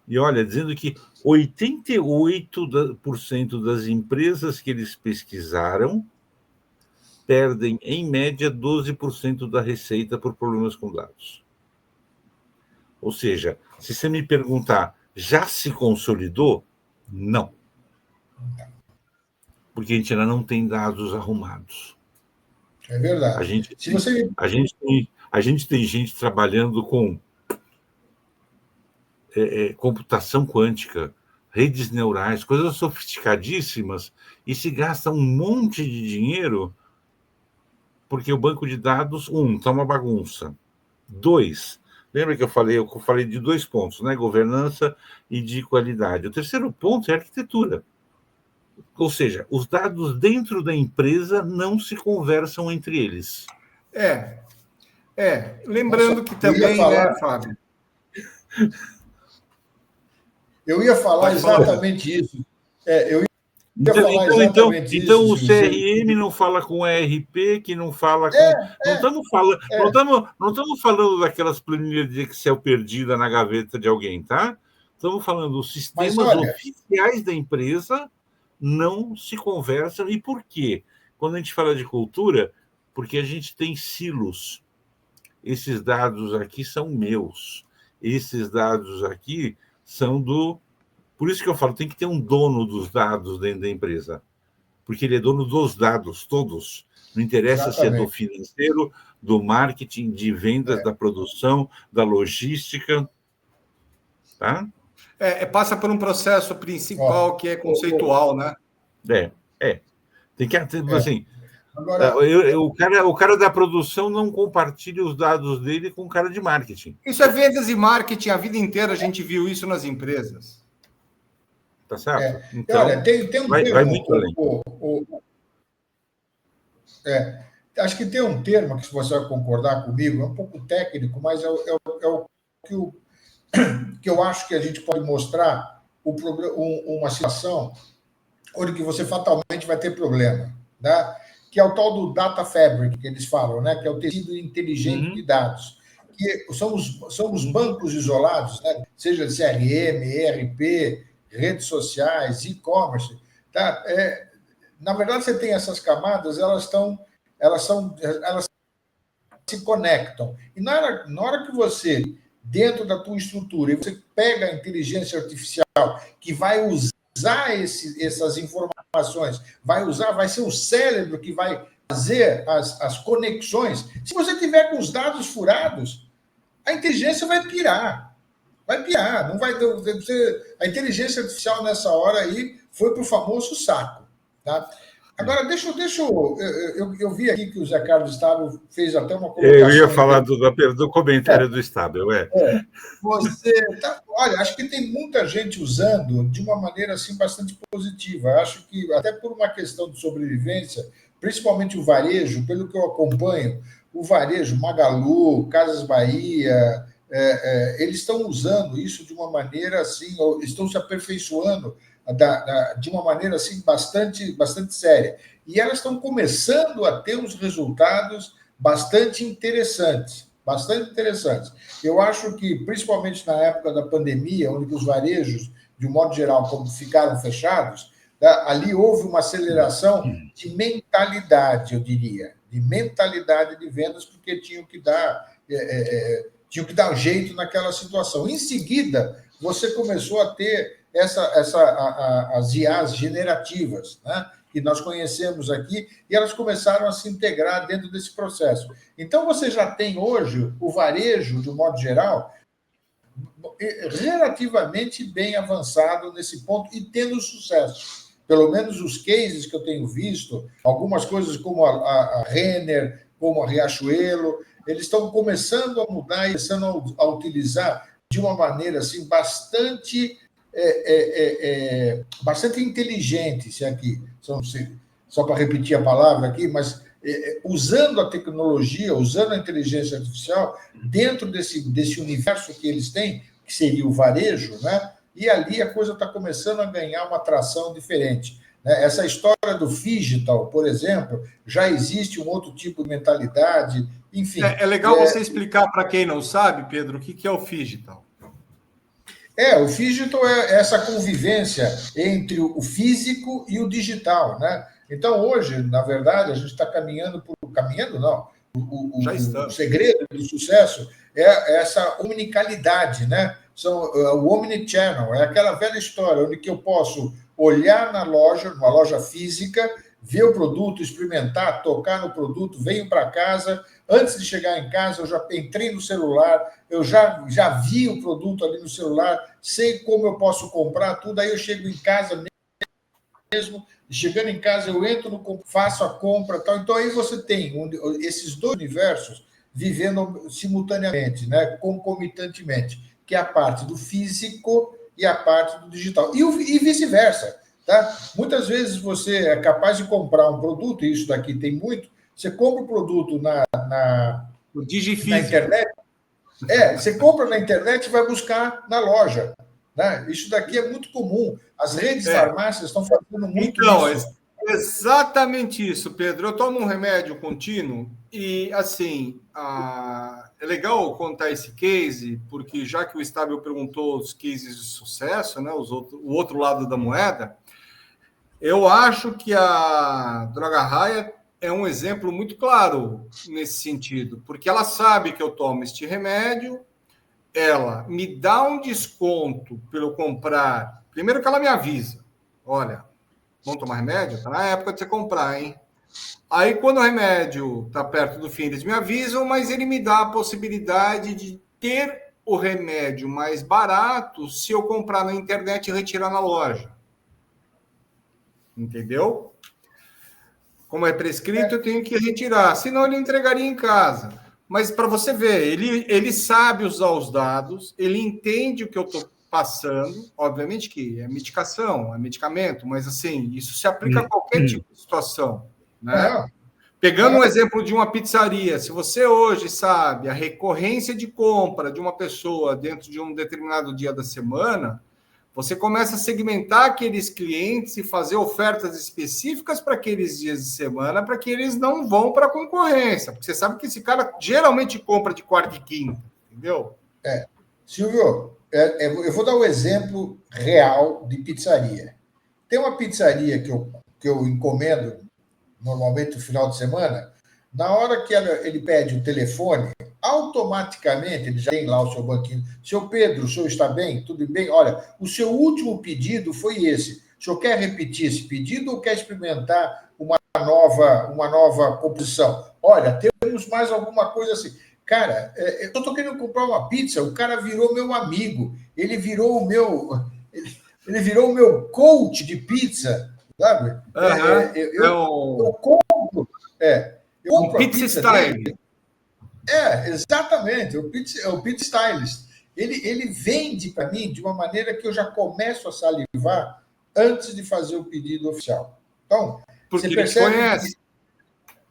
e olha, dizendo que 88% das empresas que eles pesquisaram perdem, em média, 12% da receita por problemas com dados. Ou seja, se você me perguntar, já se consolidou? Não. Porque a gente ainda não tem dados arrumados. É verdade. A gente tem gente trabalhando com computação quântica, redes neurais, coisas sofisticadíssimas, e se gasta um monte de dinheiro porque o banco de dados, está uma bagunça. 2, lembra que eu falei de 2 pontos, né? Governança e de qualidade. O terceiro ponto é a arquitetura. Ou seja, os dados dentro da empresa não se conversam entre eles. Lembrando que também, né, Fábio? Eu ia falar exatamente isso. Então o CRM não fala com o ERP, que não fala com... Não estamos falando daquelas planilhas de Excel perdida na gaveta de alguém, tá? Estamos falando dos sistemas oficiais da empresa não se conversam. E por quê? Quando a gente fala de cultura, porque a gente tem silos. Esses dados aqui são meus. Esses dados aqui são do... Por isso que eu falo, tem que ter um dono dos dados dentro da empresa. Porque ele é dono dos dados, todos. Não interessa se é do financeiro, do marketing, de vendas, da produção, da logística. Tá? Passa por um processo principal que é conceitual, né? Tem que assim. Agora, o cara da produção não compartilha os dados dele com o cara de marketing. Isso é vendas e marketing, a vida inteira a gente viu isso nas empresas. Tá certo? Então, olha, tem um vai muito além. acho que tem um termo que você vai concordar comigo, é um pouco técnico, mas é o que eu acho que a gente pode mostrar uma situação onde que você fatalmente vai ter problema, né? Que é o tal do data fabric, que eles falam, né? Que é o tecido inteligente de dados. Que são os bancos isolados, né? Seja CRM, ERP, redes sociais, e-commerce. Tá? Na verdade, você tem essas camadas, elas se conectam. E na hora que você, dentro da tua estrutura, você pega a inteligência artificial que vai usar essas informações, vai ser o cérebro que vai fazer as conexões. Se você tiver com os dados furados, a inteligência vai pirar. Vai pirar. Não vai ter, a inteligência artificial nessa hora aí foi para o famoso saco. Tá? Agora, eu vi aqui que o Zé Carlos Estável fez até uma colocação. Eu ia falar do comentário do Estável. Olha, acho que tem muita gente usando de uma maneira assim bastante positiva. Acho que até por uma questão de sobrevivência, principalmente o varejo, pelo que eu acompanho, o varejo, Magalu, Casas Bahia, eles estão usando isso de uma maneira assim, estão se aperfeiçoando de uma maneira assim bastante séria. E elas estão começando a ter uns resultados bastante interessantes. Eu acho que, principalmente na época da pandemia, onde os varejos, de um modo geral, como ficaram fechados, ali houve uma aceleração de mentalidade, eu diria, de mentalidade de vendas, porque tinham que dar um jeito naquela situação. Em seguida, você começou a ter as IAs generativas, né, que nós conhecemos aqui, e elas começaram a se integrar dentro desse processo. Então, você já tem hoje o varejo, de um modo geral, relativamente bem avançado nesse ponto e tendo sucesso. Pelo menos os cases que eu tenho visto, algumas coisas como a Renner, como a Riachuelo, eles estão começando a mudar e começando a utilizar de uma maneira assim, bastante inteligente, se aqui, só para repetir a palavra aqui, mas usando a tecnologia, usando a inteligência artificial dentro desse universo que eles têm, que seria o varejo, né? E ali a coisa está começando a ganhar uma atração diferente. Né? Essa história do digital, por exemplo, já existe um outro tipo de mentalidade, enfim. É legal você explicar para quem não sabe, Pedro, o que é o digital. O digital é essa convivência entre o físico e o digital, né? Então, hoje, na verdade, a gente está caminhando não. O segredo do sucesso é essa omnicalidade, né? O omnichannel, é aquela velha história onde que eu posso olhar numa loja física, ver o produto, experimentar, tocar no produto, venho para casa, antes de chegar em casa, eu já entrei no celular, eu já vi o produto ali no celular, sei como eu posso comprar tudo, aí eu chego em casa mesmo, chegando em casa eu entro, faço a compra, tal. Então aí você tem esses dois universos vivendo simultaneamente, né, concomitantemente, que é a parte do físico e a parte do digital, e vice-versa. Tá? Muitas vezes você é capaz de comprar um produto, e isso daqui tem muito, você compra o produto na internet, você compra na internet e vai buscar na loja. Né? Isso daqui é muito comum. As redes de farmácias estão fazendo muito isso. Exatamente isso, Pedro. Eu tomo um remédio contínuo e, assim, é legal contar esse case, porque já que o Estável perguntou os cases de sucesso, né, o outro lado da moeda, eu acho que a Droga Raia é um exemplo muito claro nesse sentido, porque ela sabe que eu tomo este remédio, ela me dá um desconto pelo comprar. Primeiro que ela me avisa, olha, vamos tomar remédio? Está na época de você comprar, hein? Aí, quando o remédio está perto do fim, eles me avisam, mas ele me dá a possibilidade de ter o remédio mais barato se eu comprar na internet e retirar na loja. Entendeu? Como é prescrito, eu tenho que retirar, senão ele entregaria em casa. Mas para você ver, ele sabe usar os dados, ele entende o que eu estou passando, obviamente que é medicação, é medicamento, mas assim, isso se aplica a qualquer tipo de situação, né? Pegando um exemplo de uma pizzaria, se você hoje sabe a recorrência de compra de uma pessoa dentro de um determinado dia da semana, você começa a segmentar aqueles clientes e fazer ofertas específicas para aqueles dias de semana, para que eles não vão para a concorrência, porque você sabe que esse cara geralmente compra de quarta e quinta, entendeu? Silvio, eu vou dar um exemplo real de pizzaria. Tem uma pizzaria que eu encomendo normalmente no final de semana. Na hora que ele pede o telefone, automaticamente ele já tem lá o seu banquinho. Seu Pedro, o senhor está bem? Tudo bem? Olha, o seu último pedido foi esse. O senhor quer repetir esse pedido ou quer experimentar uma nova composição? Olha, temos mais alguma coisa assim. Cara, eu estou querendo comprar uma pizza, o cara virou meu amigo, ele virou o meu. Ele virou o meu coach de pizza, sabe? Eu compro. Eu compro um pizza style. Exatamente. O pizza stylist. Ele vende para mim de uma maneira que eu já começo a salivar antes de fazer o pedido oficial. Então, porque você percebe ele conhece.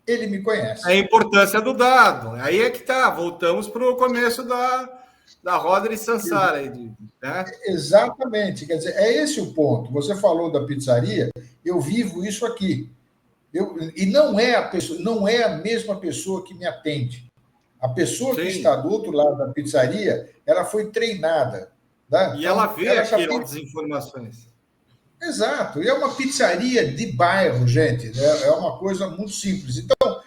Ele me conhece. A importância do dado. Aí é que tá. Voltamos para o começo da roda de Sansara. Aí, né? Exatamente. Quer dizer, é esse o ponto. Você falou da pizzaria, eu vivo isso aqui. E não é a mesma pessoa que me atende. A pessoa que está do outro lado da pizzaria, ela foi treinada. Tá? E ela vê aquelas informações. Exato. E é uma pizzaria de bairro, gente. É uma coisa muito simples. Então,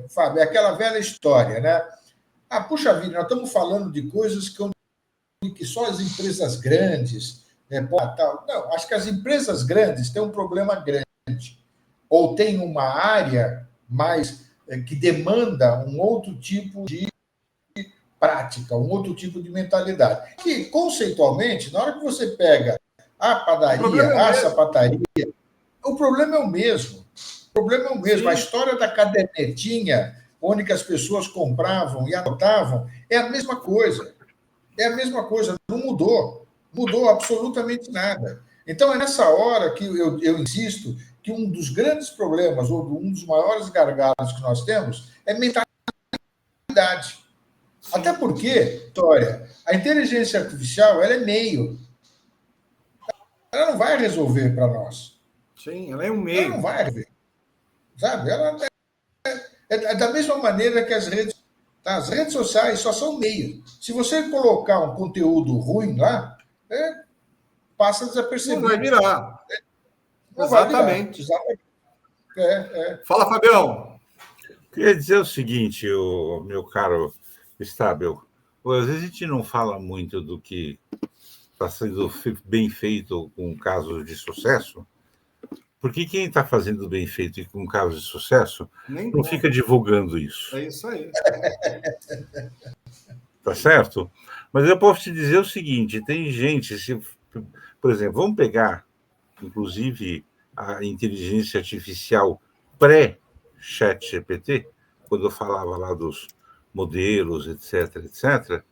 Fábio, é aquela velha história, né? Puxa vida, nós estamos falando de coisas que só as empresas grandes... tal. Não, acho que as empresas grandes têm um problema grande. Ou têm uma área mais que demanda um outro tipo de prática, um outro tipo de mentalidade. Que, conceitualmente, na hora que você pega a padaria, a sapataria, o problema é o mesmo. O problema é o mesmo. Sim. A história da cadernetinha, onde que as pessoas compravam e anotavam, é a mesma coisa. É a mesma coisa, não mudou. Mudou absolutamente nada. Então, é nessa hora que eu insisto que um dos grandes problemas, ou um dos maiores gargalos que nós temos, é mentalidade. Sim. Até porque, Vitória, a inteligência artificial ela é meio. Ela não vai resolver para nós. Sim, ela é um meio. Ela não vai resolver. Sabe? Ela é da mesma maneira que as redes sociais só são meio. Se você colocar um conteúdo ruim lá, passa desapercebido. Não vai virar. Não Exatamente. Vai virar. Fala, Fabião. Queria dizer o seguinte, meu caro Estábil, às vezes a gente não fala muito do que está sendo bem feito com casos de sucesso, porque quem está fazendo bem feito e com casos de sucesso não fica divulgando isso. É isso aí. Tá certo? Mas eu posso te dizer o seguinte, tem gente, por exemplo, vamos pegar, inclusive, a inteligência artificial pré-chat GPT, quando eu falava lá dos modelos, etc.,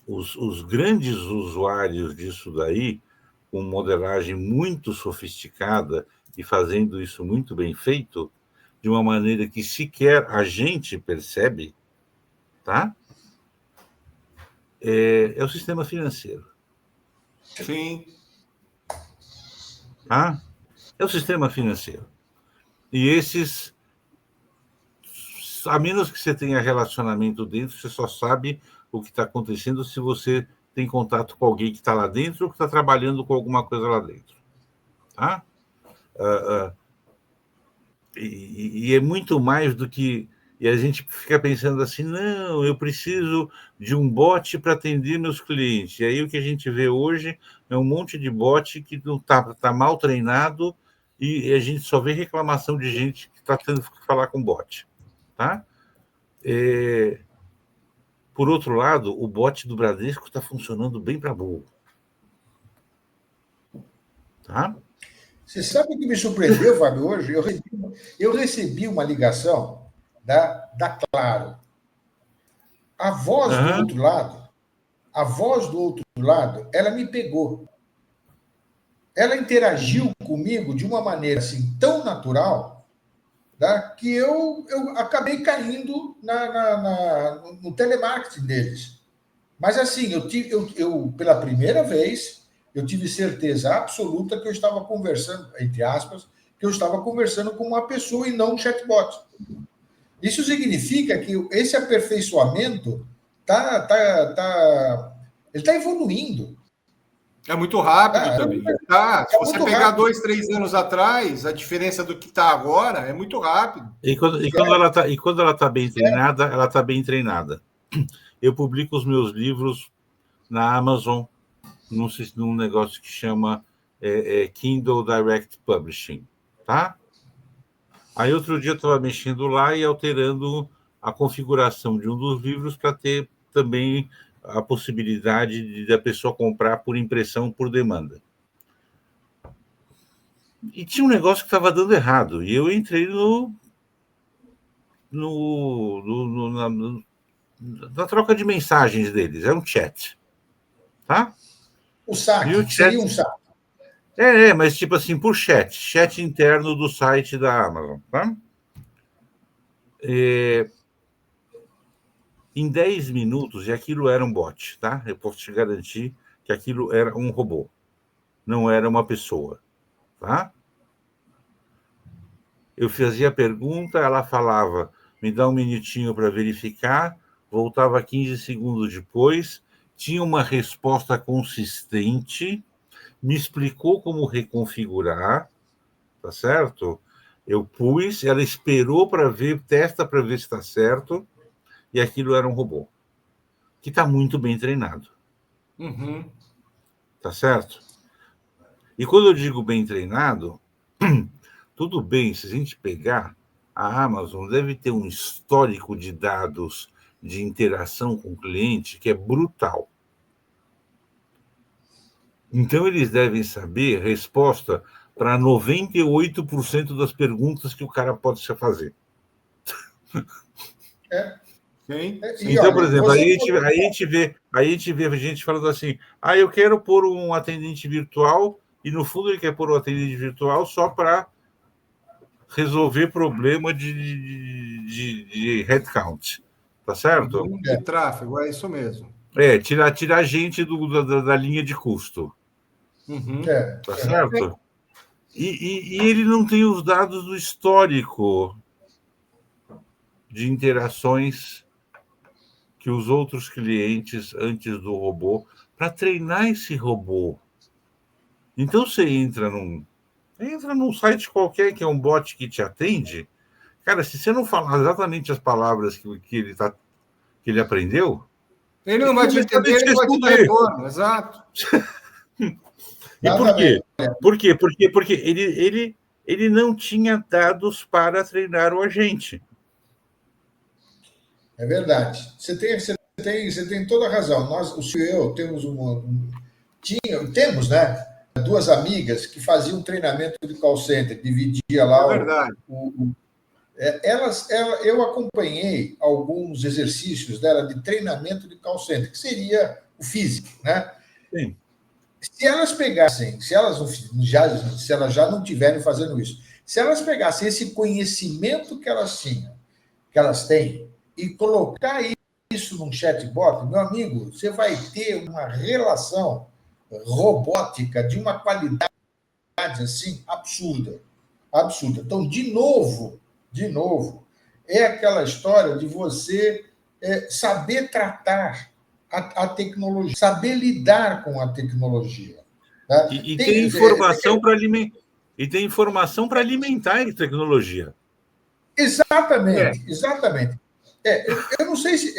os grandes usuários disso daí, com modelagem muito sofisticada e fazendo isso muito bem feito, de uma maneira que sequer a gente percebe, tá? É o sistema financeiro. Sim. Tá? É o sistema financeiro. E esses, a menos que você tenha relacionamento dentro, você só sabe o que está acontecendo se você tem contato com alguém que está lá dentro ou que está trabalhando com alguma coisa lá dentro. Tá? E é muito mais do que... E a gente fica pensando assim, não, eu preciso de um bot para atender meus clientes. E aí o que a gente vê hoje é um monte de bot que não tá mal treinado e a gente só vê reclamação de gente que está tendo que falar com bot. Tá? Por outro lado, o bot do Bradesco está funcionando bem para burro. Tá? Você sabe o que me surpreendeu, Fábio, hoje? Eu recebi uma ligação da Claro. A voz do outro lado, ela me pegou. ela interagiu comigo de uma maneira assim tão natural, tá, que eu acabei caindo no telemarketing deles. Mas assim, pela primeira vez, eu tive certeza absoluta que eu estava conversando, entre aspas, que eu estava conversando com uma pessoa e não um chatbot. Isso significa que esse aperfeiçoamento ele está evoluindo. É muito rápido também. Se você pegar rápido. 2, 3 anos atrás, a diferença do que está agora é muito rápido. E quando ela está bem treinada, ela está bem treinada. Eu publico os meus livros na Amazon, num negócio que chama Kindle Direct Publishing, tá? Aí outro dia eu estava mexendo lá e alterando a configuração de um dos livros para ter também a possibilidade da pessoa comprar por impressão, por demanda. E tinha um negócio que estava dando errado, e eu entrei na troca de mensagens deles, é um chat, tá? O saque, seria um saque. Mas tipo assim, por chat interno do site da Amazon, tá? Em 10 minutos, e aquilo era um bot, tá? Eu posso te garantir que aquilo era um robô, não era uma pessoa, tá? Eu fazia a pergunta, ela falava, me dá um minutinho para verificar, voltava 15 segundos depois, tinha uma resposta consistente, me explicou como reconfigurar, tá certo? Eu pus, ela esperou para ver, testa para ver se está certo, e aquilo era um robô, que está muito bem treinado. Uhum. Tá certo? E quando eu digo bem treinado, tudo bem, se a gente pegar, a Amazon deve ter um histórico de dados de interação com o cliente que é brutal. Então, eles devem saber a resposta para 98% das perguntas que o cara pode se fazer. Então, por exemplo, aí a gente vê gente falando assim, eu quero pôr um atendente virtual, e no fundo ele quer pôr um atendente virtual só para resolver problema de headcount, tá certo? De tráfego, é isso mesmo. Tirar a gente da linha de custo. Tá certo? E ele não tem os dados do histórico de interações que os outros clientes antes do robô, para treinar esse robô. Então você entra num site qualquer que é um bot que te atende, cara, se você não falar exatamente as palavras que ele aprendeu, ele não vai te entender, ele não vai te dar retorno, exato. E por quê? Porque ele não tinha dados para treinar o agente. É verdade. Você tem toda a razão. Nós, o senhor e eu, temos, né? Duas amigas que faziam treinamento de call center, dividia lá. É verdade. Eu acompanhei alguns exercícios dela de treinamento de call center, que seria o físico, né? Sim. Se elas pegassem, se elas já não estiverem fazendo isso, se elas pegassem esse conhecimento que elas têm, e colocar isso num chatbot, meu amigo, você vai ter uma relação robótica de uma qualidade assim absurda. Então, de novo, é aquela história de você saber tratar a tecnologia, saber lidar com a tecnologia. Tá? E tem informação para alimentar. E tem informação para alimentar a tecnologia. Exatamente. Eu não sei se.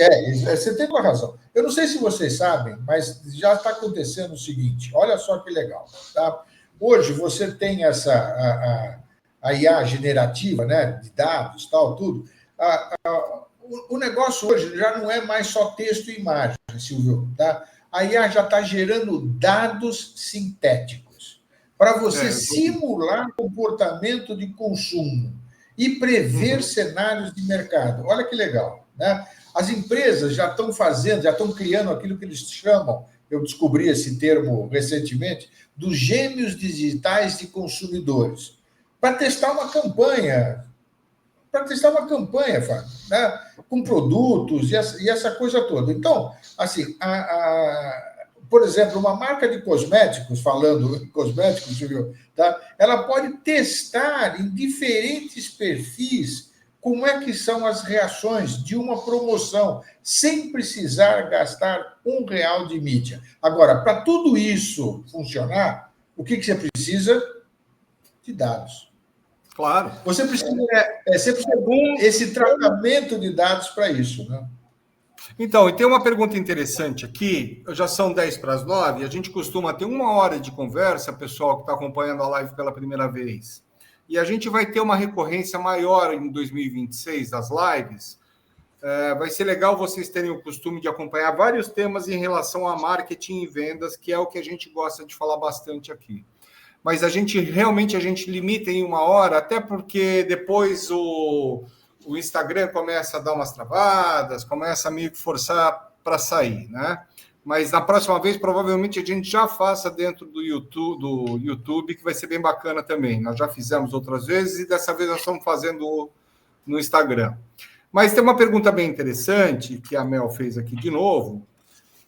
Você tem toda a razão. Eu não sei se vocês sabem, mas já está acontecendo o seguinte: olha só que legal. Tá? Hoje você tem a IA generativa, né, de dados, tal, tudo. O negócio hoje já não é mais só texto e imagem, Silvio. Tá? A IA já está gerando dados sintéticos para você simular comportamento de consumo e prever cenários de mercado. Olha que legal, né? As empresas já estão criando aquilo que eles chamam, eu descobri esse termo recentemente, dos gêmeos digitais de consumidores, para testar uma campanha, Fábio, né? Com produtos e essa coisa toda. Então, assim, por exemplo, uma marca de cosméticos, falando em cosméticos, Silvio, tá? Ela pode testar em diferentes perfis como é que são as reações de uma promoção, sem precisar gastar R$ 1 de mídia. Agora, para tudo isso funcionar, o que você precisa? De dados. Claro. Você precisa esse tratamento de dados para isso, né? Então, e tem uma pergunta interessante aqui. Já são 10 para as 9, e a gente costuma ter 1 hora de conversa, pessoal que está acompanhando a live pela primeira vez. E a gente vai ter uma recorrência maior em 2026 das lives. Vai ser legal vocês terem o costume de acompanhar vários temas em relação a marketing e vendas, que é o que a gente gosta de falar bastante aqui. Mas a gente limita em 1 hora, até porque depois o Instagram começa a dar umas travadas, começa a meio que forçar para sair, né? Mas na próxima vez, provavelmente, a gente já faça dentro do YouTube, que vai ser bem bacana também. Nós já fizemos outras vezes e dessa vez nós estamos fazendo no Instagram. Mas tem uma pergunta bem interessante que a Mel fez aqui de novo,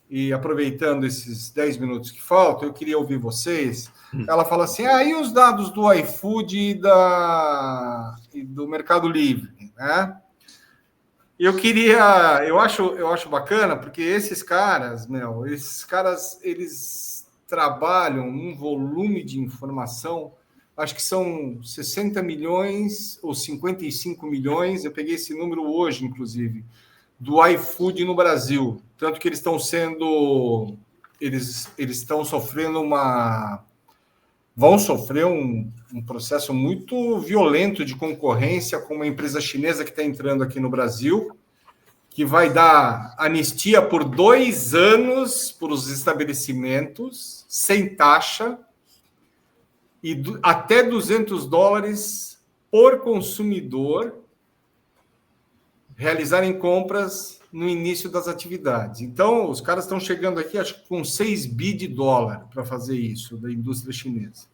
e aproveitando esses 10 minutos que faltam, eu queria ouvir vocês. Ela fala assim, e os dados do iFood e do Mercado Livre, né? Eu acho bacana, porque esses caras, eles trabalham num volume de informação, acho que são 60 milhões ou 55 milhões, eu peguei esse número hoje, inclusive, do iFood no Brasil. Tanto que eles estão sofrendo vão sofrer um processo muito violento de concorrência com uma empresa chinesa que está entrando aqui no Brasil, que vai dar anistia por 2 anos para os estabelecimentos, sem taxa, e até $200 por consumidor realizarem compras no início das atividades. Então, os caras estão chegando aqui, acho que com 6 bi de dólar para fazer isso, da indústria chinesa.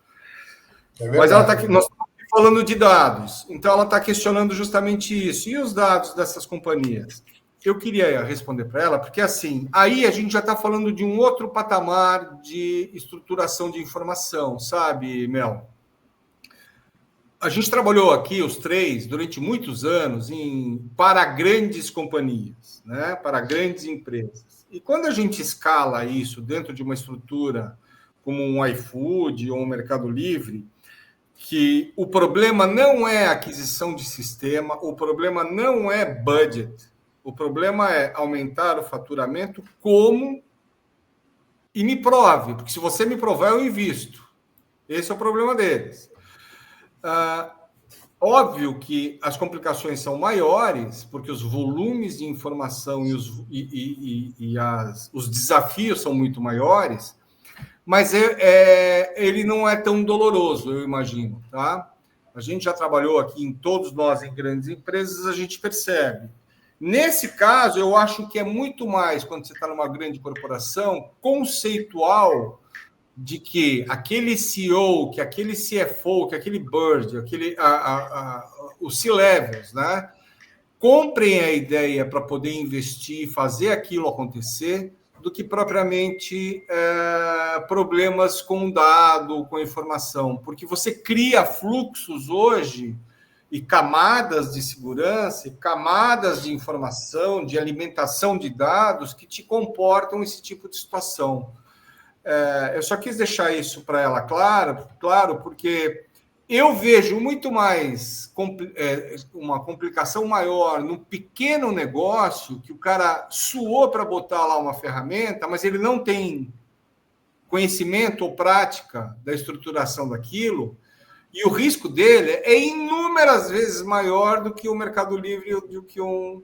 Mas nós estamos falando de dados, então ela está questionando justamente isso. E os dados dessas companhias? Eu queria responder para ela, porque assim, aí a gente já está falando de um outro patamar de estruturação de informação, sabe, Mel? A gente trabalhou aqui, os três, durante muitos anos, para grandes companhias, né? Para grandes empresas. E quando a gente escala isso dentro de uma estrutura como um iFood ou um Mercado Livre, que o problema não é aquisição de sistema, o problema não é budget, o problema é aumentar o faturamento e me prove, porque se você me provar, eu invisto. Esse é o problema deles. Óbvio que as complicações são maiores, porque os volumes de informação e os desafios são muito maiores, mas ele não é tão doloroso, eu imagino, tá? A gente já trabalhou aqui, todos nós em grandes empresas, a gente percebe. Nesse caso, eu acho que é muito mais, quando você está numa grande corporação, conceitual, de que aquele CEO, que aquele CFO, que aquele Bird, os C-levels, né, comprem a ideia para poder investir e fazer aquilo acontecer, do que propriamente problemas com dado, com informação. Porque você cria fluxos hoje e camadas de segurança, e camadas de informação, de alimentação de dados que te comportam esse tipo de situação. Eu só quis deixar isso para ela claro, porque eu vejo muito mais uma complicação maior no pequeno negócio, que o cara suou para botar lá uma ferramenta, mas ele não tem conhecimento ou prática da estruturação daquilo, e o risco dele é inúmeras vezes maior do que o Mercado Livre, do que um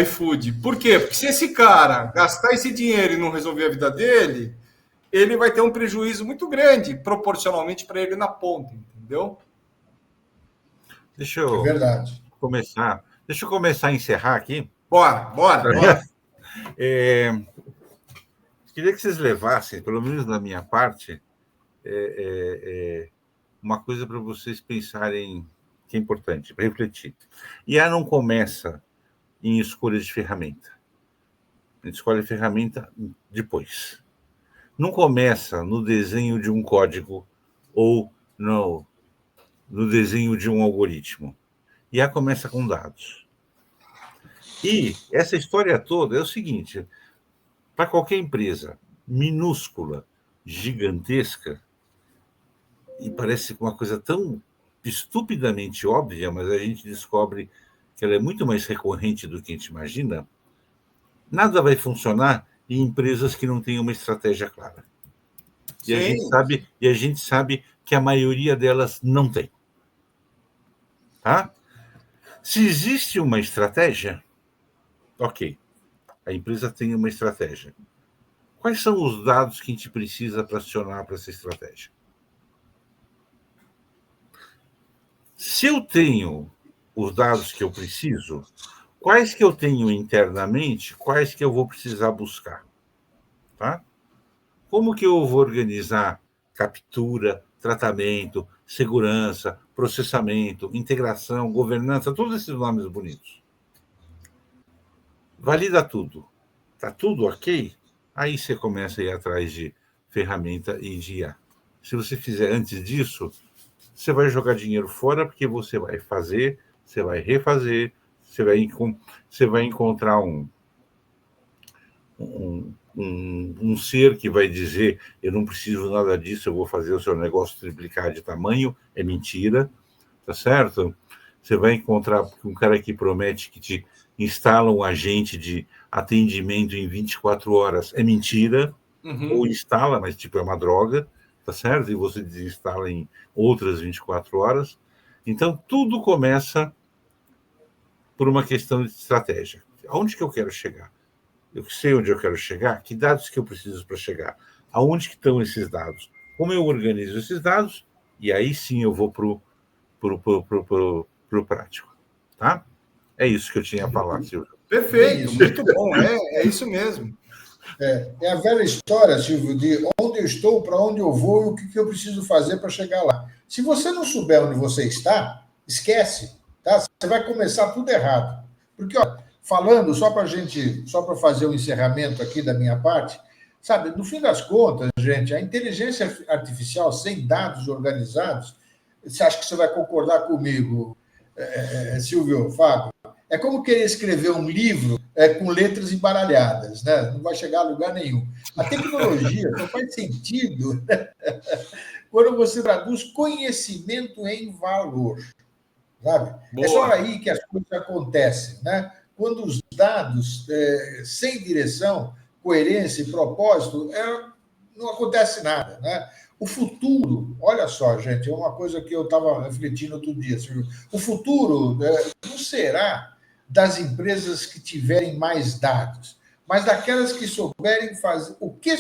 iFood. Por quê? Porque se esse cara gastar esse dinheiro e não resolver a vida dele, ele vai ter um prejuízo muito grande, proporcionalmente para ele na ponta, entendeu? Deixa eu começar. Deixa eu começar a encerrar aqui. Bora. queria que vocês levassem, pelo menos da minha parte, uma coisa para vocês pensarem que é importante, para refletir. IA não começa em escolha de ferramenta. A gente escolhe a ferramenta depois. Não começa no desenho de um código ou no desenho de um algoritmo. IA começa com dados. E essa história toda é o seguinte: para qualquer empresa minúscula, gigantesca, e parece uma coisa tão estupidamente óbvia, mas a gente descobre que ela é muito mais recorrente do que a gente imagina, nada vai funcionar em empresas que não têm uma estratégia clara. E a gente sabe que a maioria delas não tem. Tá? Se existe uma estratégia, ok, a empresa tem uma estratégia. Quais são os dados que a gente precisa para acionar para essa estratégia? Se eu tenho os dados que eu preciso, quais que eu tenho internamente, quais que eu vou precisar buscar? Tá? Como que eu vou organizar captura, tratamento, segurança, processamento, integração, governança, todos esses nomes bonitos? Valida tudo. Está tudo ok? Aí você começa a ir atrás de ferramenta e de IA. Se você fizer antes disso, você vai jogar dinheiro fora, porque você vai fazer, você vai refazer, você vai encontrar um ser que vai dizer: eu não preciso nada disso, eu vou fazer o seu negócio triplicar de tamanho. É mentira, tá certo? Você vai encontrar um cara que promete que te instala um agente de atendimento em 24 horas. É mentira. Ou instala, mas tipo é uma droga, tá certo? E você desinstala em outras 24 horas. Então, tudo começa por uma questão de estratégia. Aonde que eu quero chegar? Eu sei onde eu quero chegar, que dados que eu preciso para chegar, aonde que estão esses dados, como eu organizo esses dados, e aí sim eu vou pro prático, tá? É isso que eu tinha a falar, Silvio. Perfeito, muito bom, é isso mesmo. É a velha história, Silvio, de onde eu estou, para onde eu vou e o que eu preciso fazer para chegar lá. Se você não souber onde você está, esquece, tá? Você vai começar tudo errado. Porque, ó, falando, só para fazer o encerramento aqui da minha parte, sabe, no fim das contas, gente, a inteligência artificial sem dados organizados, você acha que você vai concordar comigo, Silvio, Fábio? É como querer escrever um livro com letras embaralhadas, né? Não vai chegar a lugar nenhum. A tecnologia só faz sentido quando você traduz conhecimento em valor, sabe? Boa. É só aí que as coisas acontecem, né? Quando os dados, sem direção, coerência e propósito, não acontece nada, né? O futuro, olha só, gente, é uma coisa que eu estava refletindo outro dia. Silvio. O futuro não será das empresas que tiverem mais dados, mas daquelas que souberem fazer o que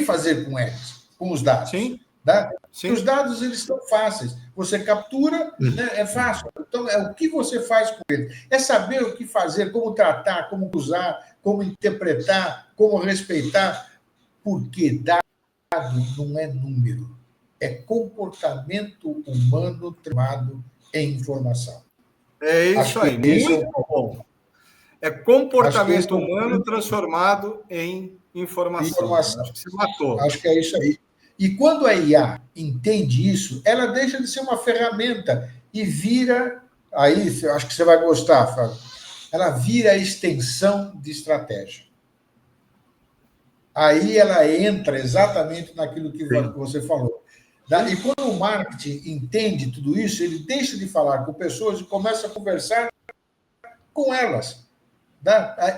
fazer com eles, com os dados. Sim. Né? Sim. Os dados eles são fáceis. Você captura, né, é fácil. Então, é o que você faz com ele. É saber o que fazer, como tratar, como usar, como interpretar, como respeitar. Porque dado não é número, é comportamento humano transformado em informação. É isso aí, muito bom. É comportamento humano transformado em informação. Acho que você matou. Acho que é isso aí. E quando a IA entende isso, ela deixa de ser uma ferramenta e vira, aí acho que você vai gostar, Fábio, ela vira a extensão de estratégia. Aí ela entra exatamente naquilo que você falou. E quando o marketing entende tudo isso, ele deixa de falar com pessoas e começa a conversar com elas.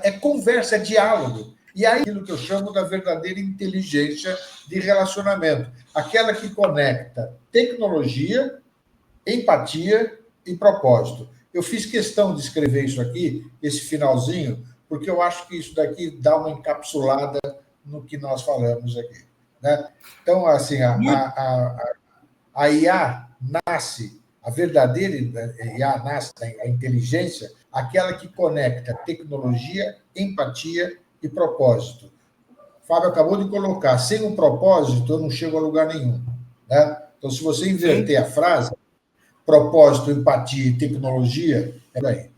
É conversa, é diálogo. E aí, aquilo que eu chamo da verdadeira inteligência de relacionamento. Aquela que conecta tecnologia, empatia e propósito. Eu fiz questão de escrever isso aqui, esse finalzinho, porque eu acho que isso daqui dá uma encapsulada no que nós falamos aqui. Né? Então, assim, a IA nasce, a verdadeira IA nasce, a inteligência, aquela que conecta tecnologia, empatia e propósito. Fábio acabou de colocar, sem um propósito, eu não chego a lugar nenhum. Né? Então, se você inverter a frase, propósito, empatia e tecnologia, é daí.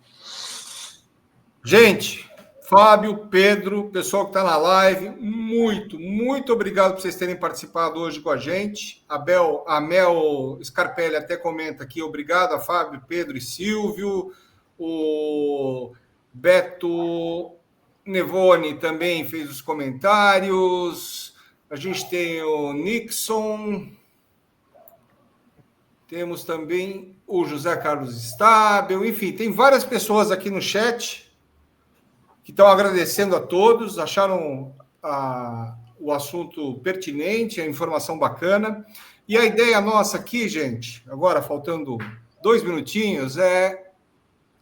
Gente, Fábio, Pedro, pessoal que está na live, muito obrigado por vocês terem participado hoje com a gente. A Mel Scarpelli até comenta aqui, obrigado a Fábio, Pedro e Silvio. O Beto Nevone também fez os comentários. A gente tem o Nixon. Temos também o José Carlos Stabel. Enfim, tem várias pessoas aqui no chat que estão agradecendo a todos, acharam o assunto pertinente, a informação bacana. E a ideia nossa aqui, gente, agora faltando 2 minutinhos, é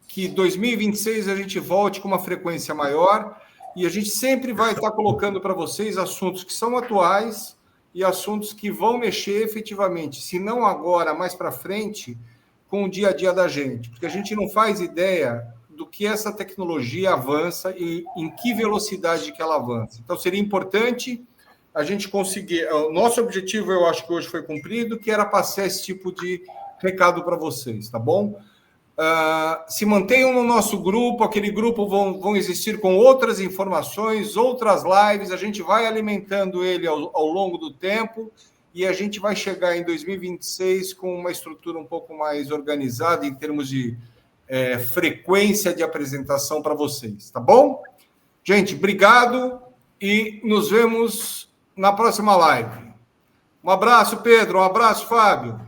que 2026 a gente volte com uma frequência maior e a gente sempre vai estar colocando para vocês assuntos que são atuais e assuntos que vão mexer efetivamente, se não agora, mais para frente, com o dia a dia da gente, porque a gente não faz ideia do que essa tecnologia avança e em que velocidade que ela avança. Então, seria importante a gente conseguir... O nosso objetivo, eu acho que hoje foi cumprido, que era passar esse tipo de recado para vocês, tá bom? Se mantenham no nosso grupo, aquele grupo vão existir com outras informações, outras lives, a gente vai alimentando ele ao longo do tempo e a gente vai chegar em 2026 com uma estrutura um pouco mais organizada em termos de frequência de apresentação para vocês, tá bom? Gente, obrigado e nos vemos na próxima live. Um abraço, Pedro, um abraço, Fábio.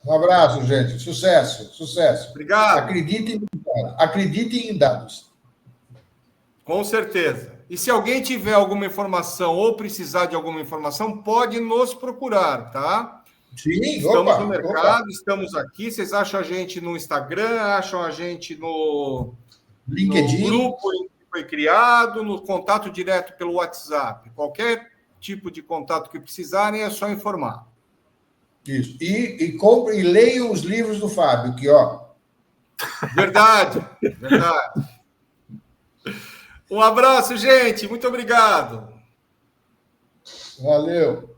Um abraço, gente. Sucesso. Obrigado. Acreditem em dados. Com certeza. E se alguém tiver alguma informação ou precisar de alguma informação, pode nos procurar, tá? Sim, estamos no mercado, estamos aqui. Vocês acham a gente no Instagram, acham a gente no LinkedIn, no grupo que foi criado, no contato direto pelo WhatsApp. Qualquer tipo de contato que precisarem, é só informar. Isso. E comprem e leiam os livros do Fábio, aqui, ó. Verdade. Um abraço, gente. Muito obrigado. Valeu.